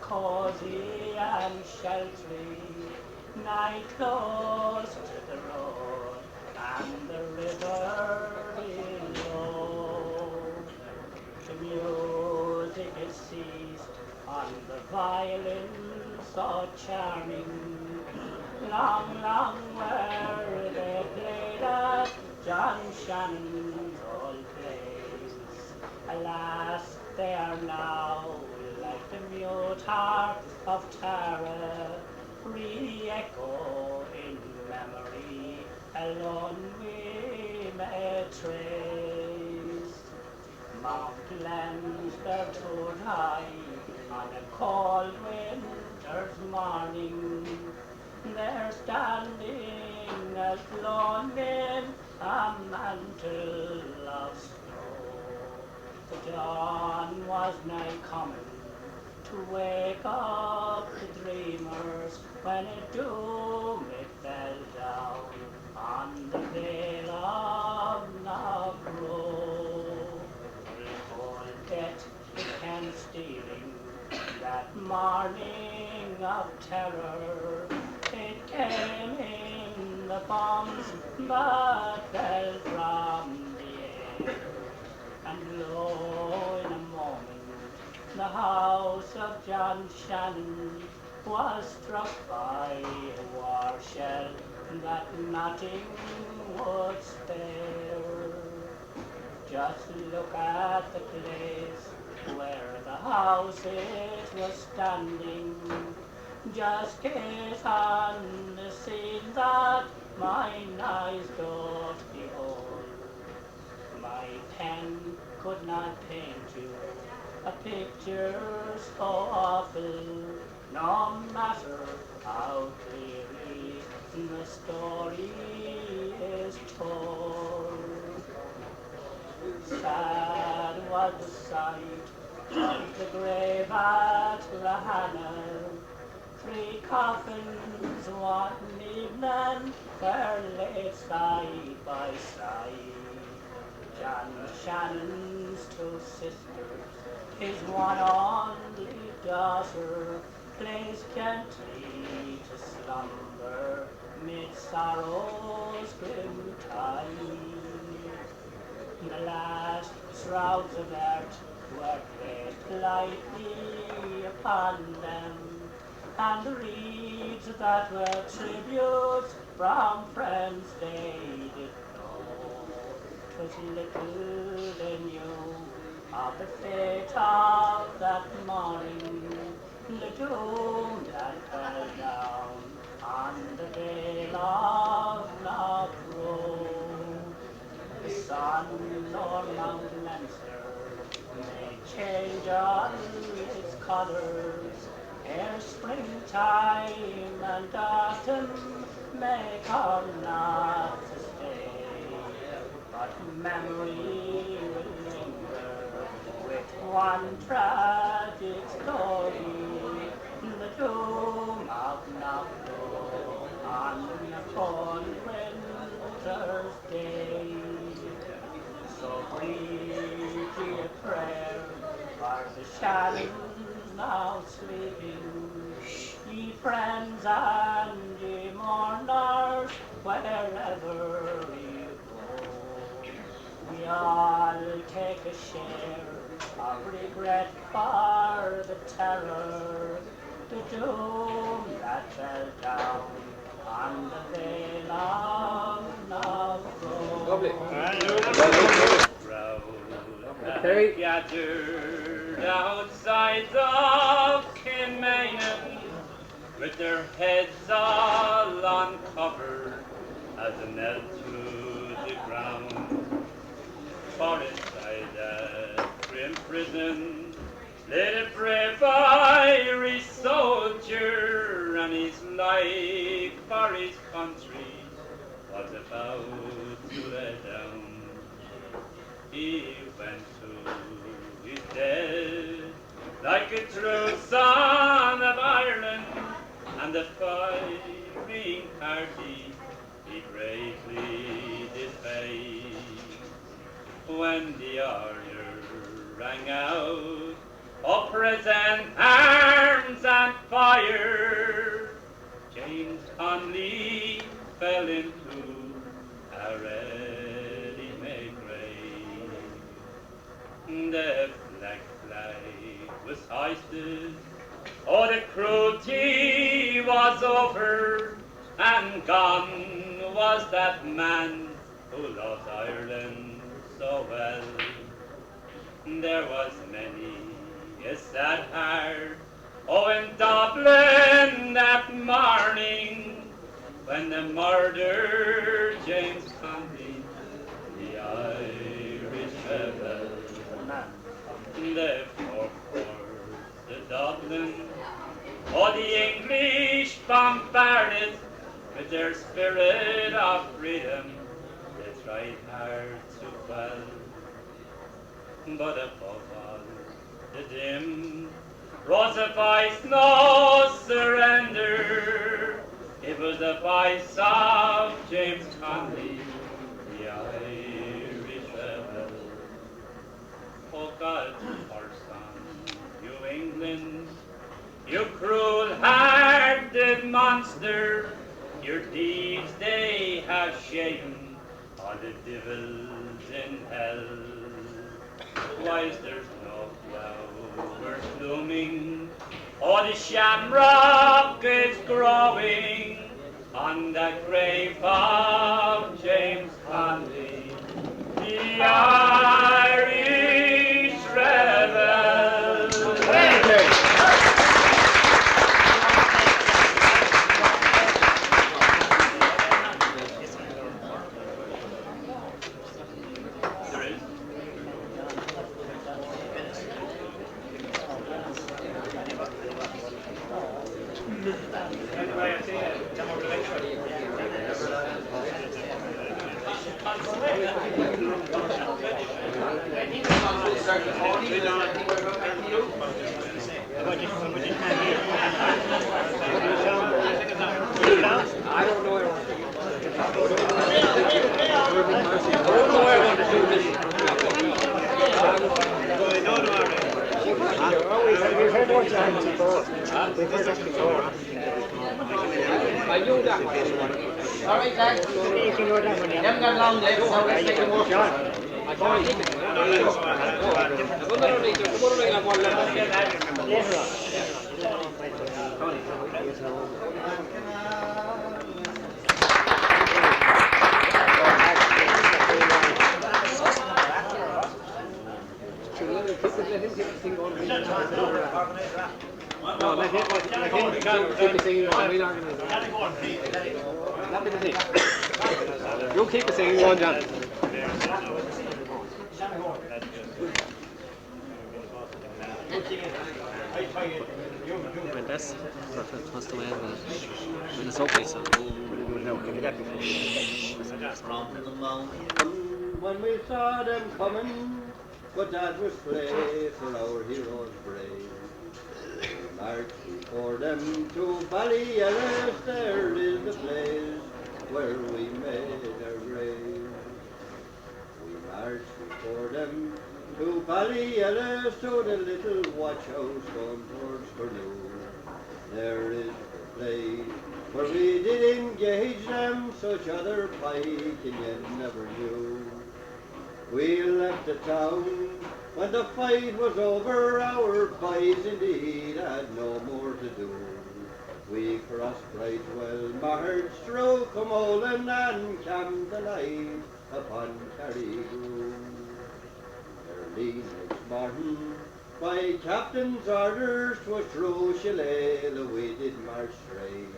cozy and sheltering, night clothes close to the road and the river below. The music is ceased on the violin so charming. Long, long were they played at John Shannon's old place. Alas, they are now like the mute heart of Tara, re-echo in memory, alone we may trace. Mount Leinster stood high on a cold winter's morning. They're standing as lone in a mantle of snow. The dawn was nigh coming to wake up the dreamers when a doom it fell down on the vale of Knockrow. Cold death began stealing that morning of terror. It came in the bombs but fell from the air. And lo, in a moment, the house of John Shannon was struck by a war shell that nothing would spare. Just look at the place where the houses were standing. Just gaze on the scene that mine eyes doth behold. My pen could not paint you a picture so awful, no matter how clearly the story is told. Sad was the sight of the grave at Lahana. 3 coffins one evening were laid side by side. John Shannon's 2 sisters, his one only daughter, placed gently to slumber mid sorrow's grim tide. The last shrouds of earth were placed lightly upon them, and the reeds that were tributes from friends they did know. 'Twas little they knew of the fate of that morning, the doom that fell down on the vale of Knockrow. The sun o'er Mount Leinster may change on its colours, ere springtime and autumn may come not to stay, but memory will linger with one tragic story, the doom of Knockrow on a cold winter's day. So breathe ye a prayer for the Shannons now sleeping, ye friends and ye mourners, wherever you go. We all take a share of regret for the terror, the doom that fell down on the vale of Knockrow. Terry. Gathered outside of Kilmainham, with their heads all uncovered as they knelt to the ground. For inside that grim prison lay a brave Irish soldier, and his life for his country was about to lay down. He went to his death like a true son of Ireland, and the firing party he bravely did face. When the order rang out, "Oh, present arms and fire," James Conley fell into a ready-made grave. The black flag was hoisted, oh, the cruelty was over, and gone was that man who loved Ireland so well. There was many a sad heart, oh, in Dublin that morning, when the murdered James Conley, the Irish rebel, the force, the Dublin, oh, the English bombarded with their spirit of freedom. They tried hard to quell, but above all, the dim rose a voice, no surrender. It was the voice of James Conley, the Irish rebel. Oh God, force on you, England, you cruel-hearted monster. Your deeds they have shamed all the devils in hell. Why is there's no flowers blooming, or the shamrock is growing on the grave of James Conley, the Irish rebel? Alright, lads. Them got long legs, so let's take a walk. No, let him keep the singing going. We'll organise it. Let me see. You keep the singing going, John. Men that's what's the way of it. When it's okay, so. When we saw them coming, but that was play for our heroes brave. We marched before them to Ballymitty, there is the place where we made our grave. We marched before them to Ballymitty, to the little watch house going towards Carlow. There is the place where we did engage them, such other fighting you never knew. We left the town when the fight was over, our boys indeed had no more to do. We crossed Brightwell, marched through Comolan and camped the night upon Carrygrove. Early next morning, by captain's orders, 'twas through Shelmalier we did march straight.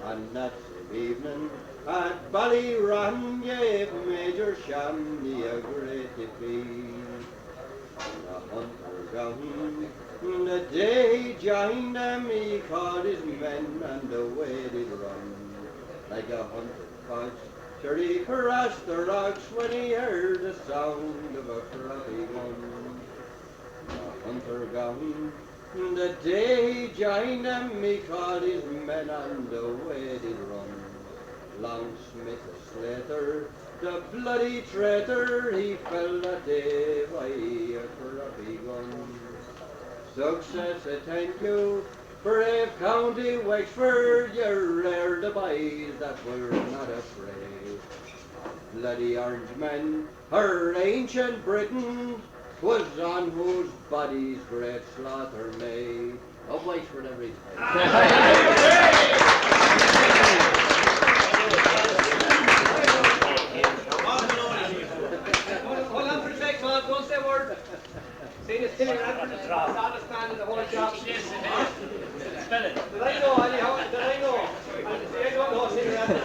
And that same evening, at Ballymitty, gave Major Shelmalier a great defeat. The hunter gone, the day he joined them, he called his men and away they'd run. Like a hunted fox, sure he crossed the rocks when he heard the sound of a crappy gun. The hunter gone, the day he joined them, he called his men and away they'd run. Longsmith the slater, the bloody traitor, he fell that day by a crappy gun. Success, I thank you Brave County Wexford, you're rare the boys that were not afraid. Bloody orange men, her ancient Britain, 'twas on whose bodies great slaughter made. Of Wexford every Hold on for a sec, man. Don't say a word. See this thing Radford is the saddest man in the whole job. Spell it. Did I know anyhow? Did I know? See, I don't know St. Radford.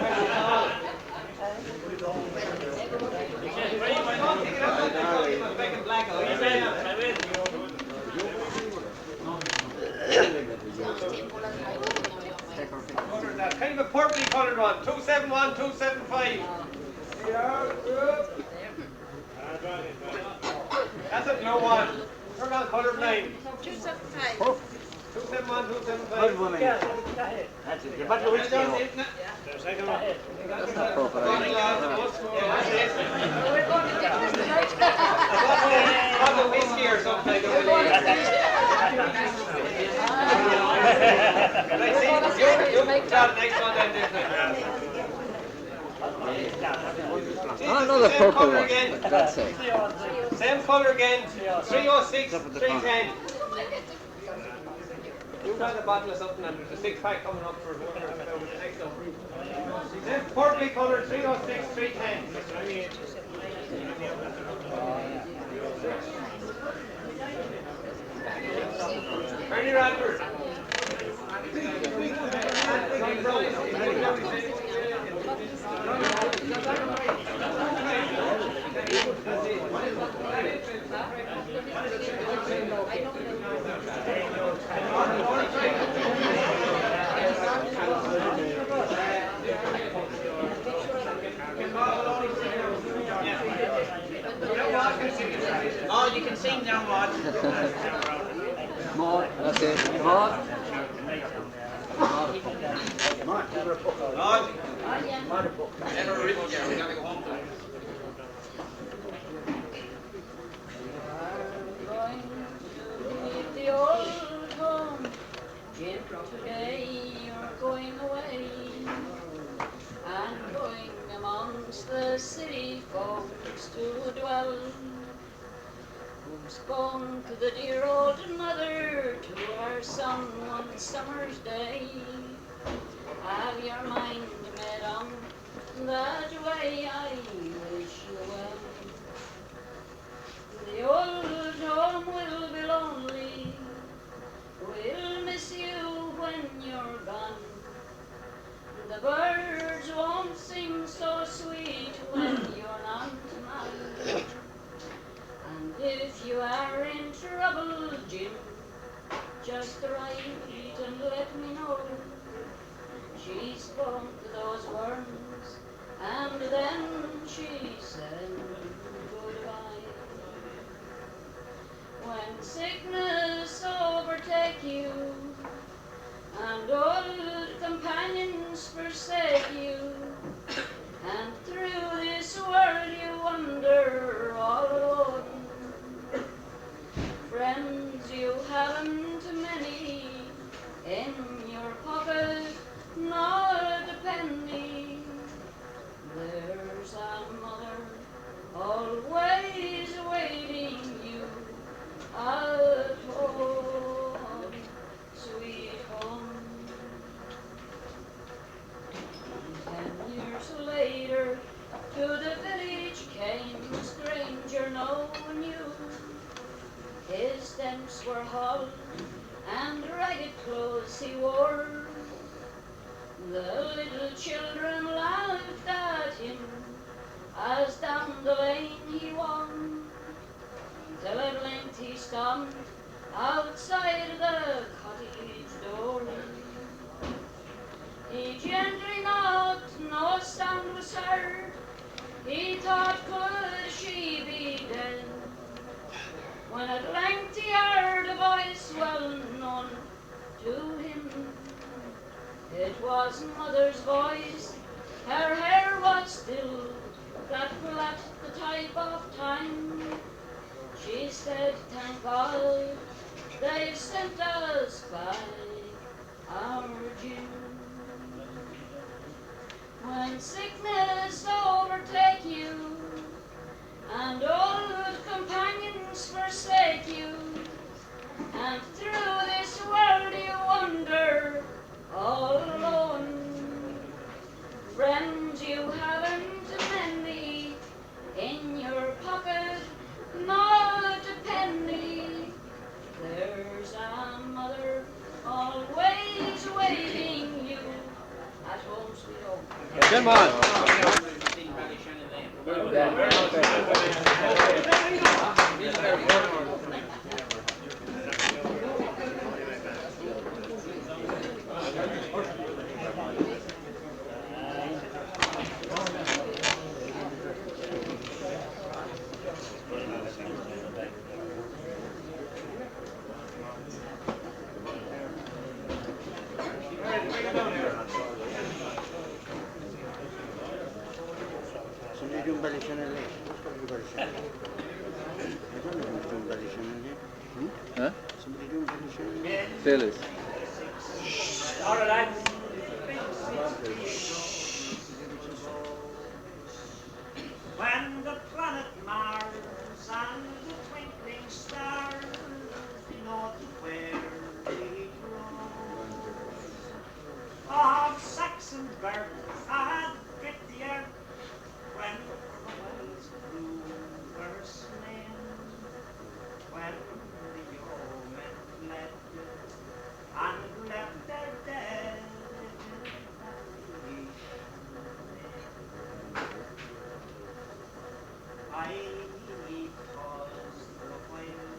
Kind of a purpley coloured one. 271, 275. That's a blue one. Turn on coloured line. 275. 271, 275. Good woman. That's it. But which scale? That's not proper. A whiskey or something. Another purple one. That's it. Same colour again. 306, 310. You got a bottle of something and there's a 6-pack coming up for one or the next one. Same purple colour, 306, 310. Ernie Radford. Oh, you can sing now, Maud. More. That's it. More. Never written yet. We gotta go home to it. The old home, Jim, today you're going away and going amongst the city folks to dwell. Who's gone to the dear old mother to her son one summer's day? Have your mind made on that way? I wish you well. The old home will be lonely. We'll miss you when you're gone. The birds won't sing so sweet when you're not mine. And if you are in trouble, Jim, just write and let me know. She spoke those words and then she said goodbye. When sickness overtake you and old companions forsake you, and through this world you wander all alone, friends you haven't many, in your pocket not a penny. There's a mother always waiting you at home, sweet home. 10 years later, to the village came a stranger no one knew. His steps were hollow and ragged clothes he wore. The little children laughed at him as down the lane he won, till at length he stopped outside the cottage door. He gently knocked, no sound was heard. He thought, could she be dead? When at length he heard a voice well known to him. It was mother's voice, her hair was still flat, the type of time. She said, thank God, they've sent us by. our June. When sickness overtake you, and old companions forsake you, and through this world you wander all alone, friends you haven't many, in your pocket not a penny, there's a mother always waiting you at home sweet home. Come on. Somebody doing Ballymitty? I don't know who's doing Ballymitty here. Huh? Somebody doing Ballymitty? Phyllis. All right. When the planet Mars and the twinkling stars know where they grow, of Saxon birth had bit the earth when Cromwell's crew were slain, when the yeomen fled and left their dead in I paused for a while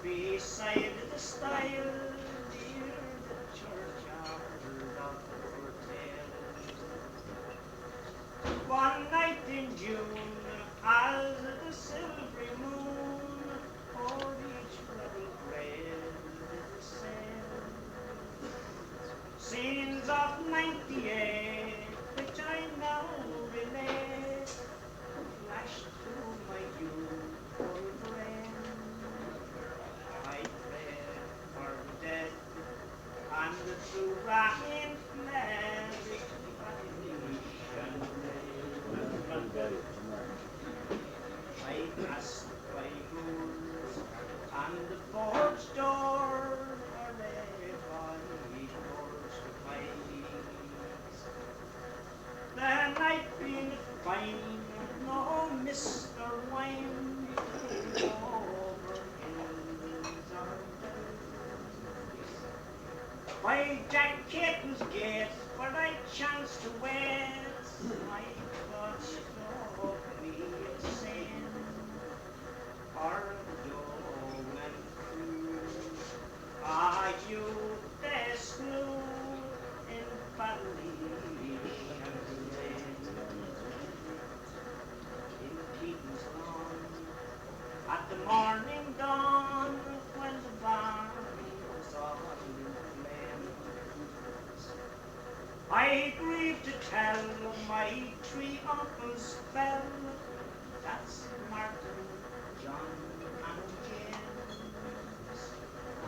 beside the stile near the churchyard of Fortale. One night in June, as the silvery moon o'er each rebel grave did sail, scenes of '98, which I now relate, flashed through my youthful brain. I prayed for the dead, and through rain fled I passed by doors, and the forge door lay by doors to my knees. The night being fine, no mist or wine, over hills or dells. My jacket was gate, but I chanced to wear my thoughts of me sin, or yeoman crew, are you the slew in Ballymitty? At the morning dawn, when the barn was all in flames, I grieve to tell my three uncles fell. That's Martin, John, and James.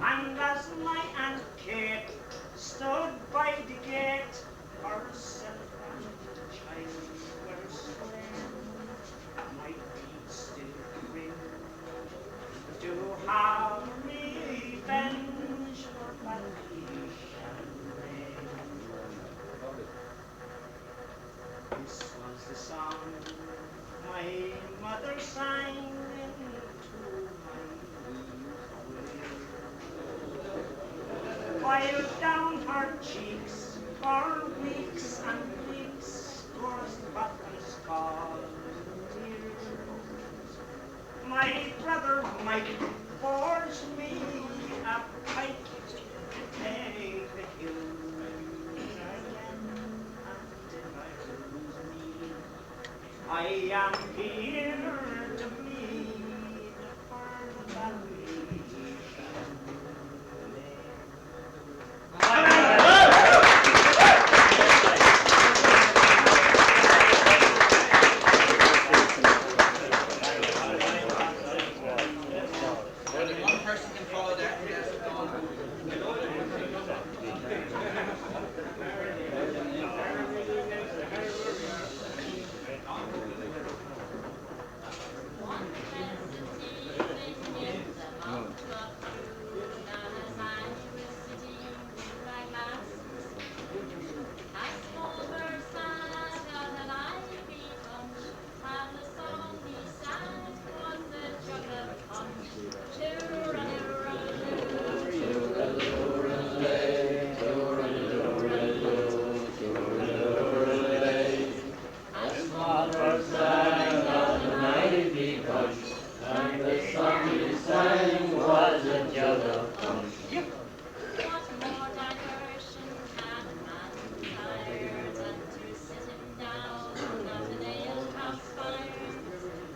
And as my Aunt Kate stood by the gate, herself and the child were slain, my feet still cringe to have revenge for Paddy and rain. This was the song my mother sang into my ear, while down her cheeks for weeks and weeks coursed buttons called tears. My brother Mike forged me a pike to take the hills again, and if I lose me, I am here to bleed for the Ballymitty. Only one person can follow that, and that's gone. Father sang of an ivy bush, and the song he sang was a jug of punch. What more diversion can a man desire than to sit him down at an alehouse fire?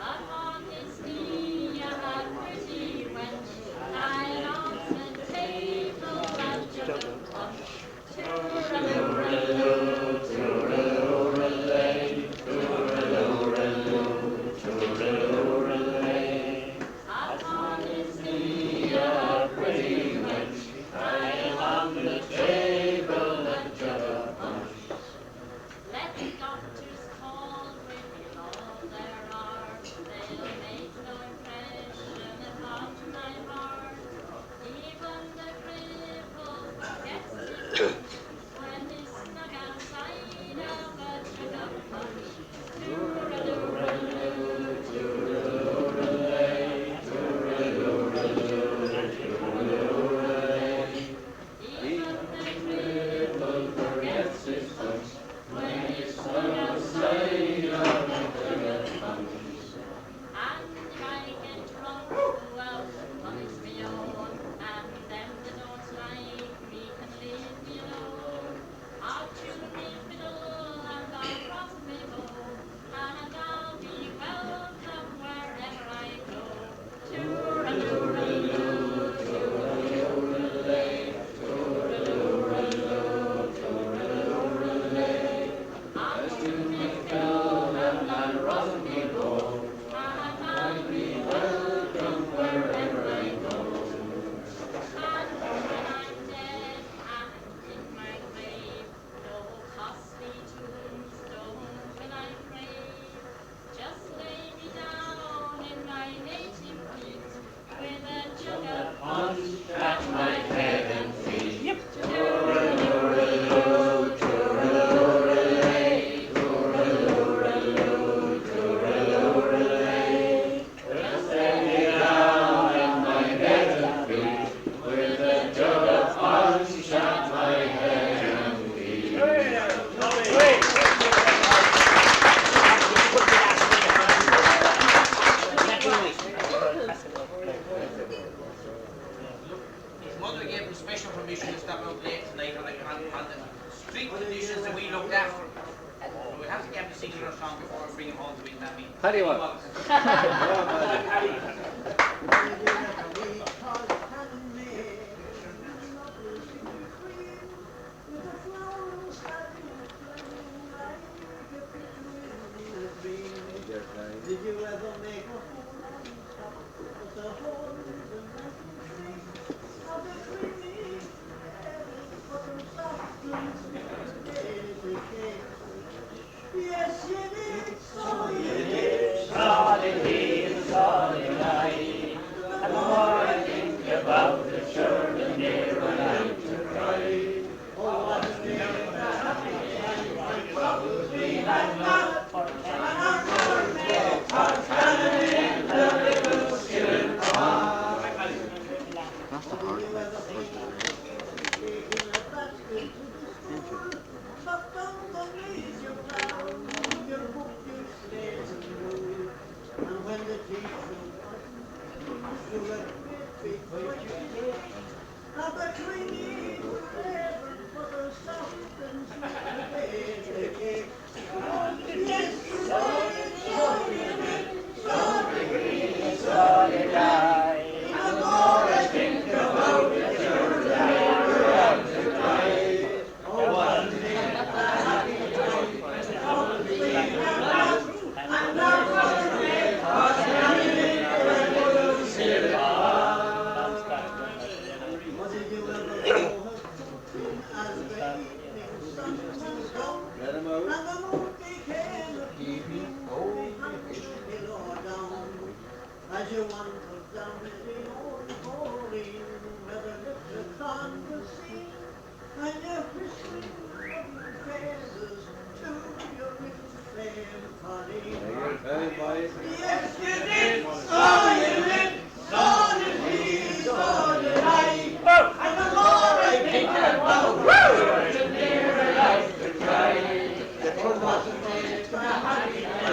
Upon his knee a pretty wench, lying on the table and jug of punch. Tooraloo, tooraloo-lay, tooraloo-loo, tooraloo-lay. Upon his knee A pretty wench, lying on the table and jug of punch. Let the doctors call with all their art, they'll make no impression upon my heart. Even the cripple forgets his punch when he's snug outside of a jug of punch. Tooraloo-raloo, Tooraloo-lay, tooraloo-loo, tooraloo-lay. even the Cripple forgets his punch when he's hung outside of a jug of punch. And if I get drunk, well, money's me own, and them that don't like me can leave me alone. I'll tune me fiddle and I'll rock me bow, and I'll be welcome wherever I go. Tooraloo-raloo, Tooraloo-lay, tooraloo-loo, tooraloo-lay. I'll tune me Fiddle and I'll rock me bow, and I'll I'll be welcome wherever I go. And when I'm dead and in my grave, no costly tombstone will I crave. Just lay me down in my native peat with a jug of Punch at my head and feet. tooraloo-raloo, Tooraloo-lay, tooraloo-loo, tooraloo-lay. Just lay me down on my head and feet, with a jug of punch at my head and feet. His mother gave him special permission to stop out late tonight on the strict conditions that we looked after. So we have to get him to sing our song before we bring him home to win that meeting. Paddy Wallace. Did you ever make a hole with a hole in the tree? How the creamy for some substance yes, you did, so you did. Solid solid night. And the more I think about the sure the nearer I am to cry. Oh, what a day that Bubbles me like not for and our poor men are standing in the little skillet pond. That's the hard way. And when the teacher you were and the creamy forever for the substance yes, Solid eye. And the more I think about it, sure the nearer I am to cry. Oh, what a day that happy day. and our men are standing in the little skillet pond. What did you ever know as the evening sun was gone? Let him And out. the moon became a peeping behind the hill or down. As you wandered down the old Colleen, where the little con was seen, and you're whistling lovely praises to your little fair Colleen. Take your time, boys. Yes, you did, so you did, so did we, so did I. And the more I think about the nearer I to try. It wasn't it a happy day.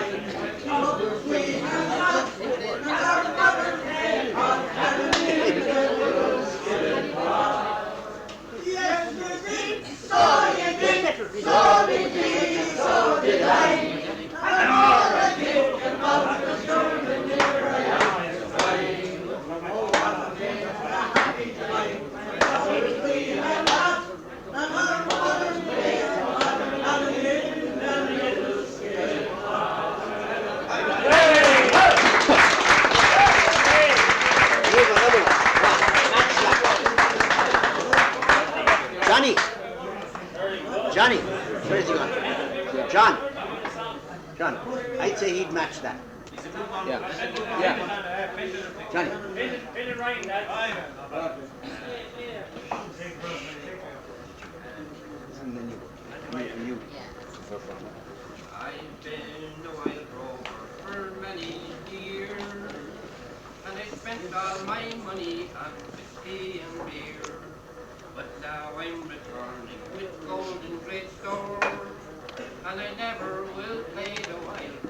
John, I'd say he'd match that. Yeah. Johnny. Pin it right, Dad. And then you. I've been a wild rover for many years, and I spent all my money on whiskey and beer. But now I'm returning with gold in great store, and I never will play the wild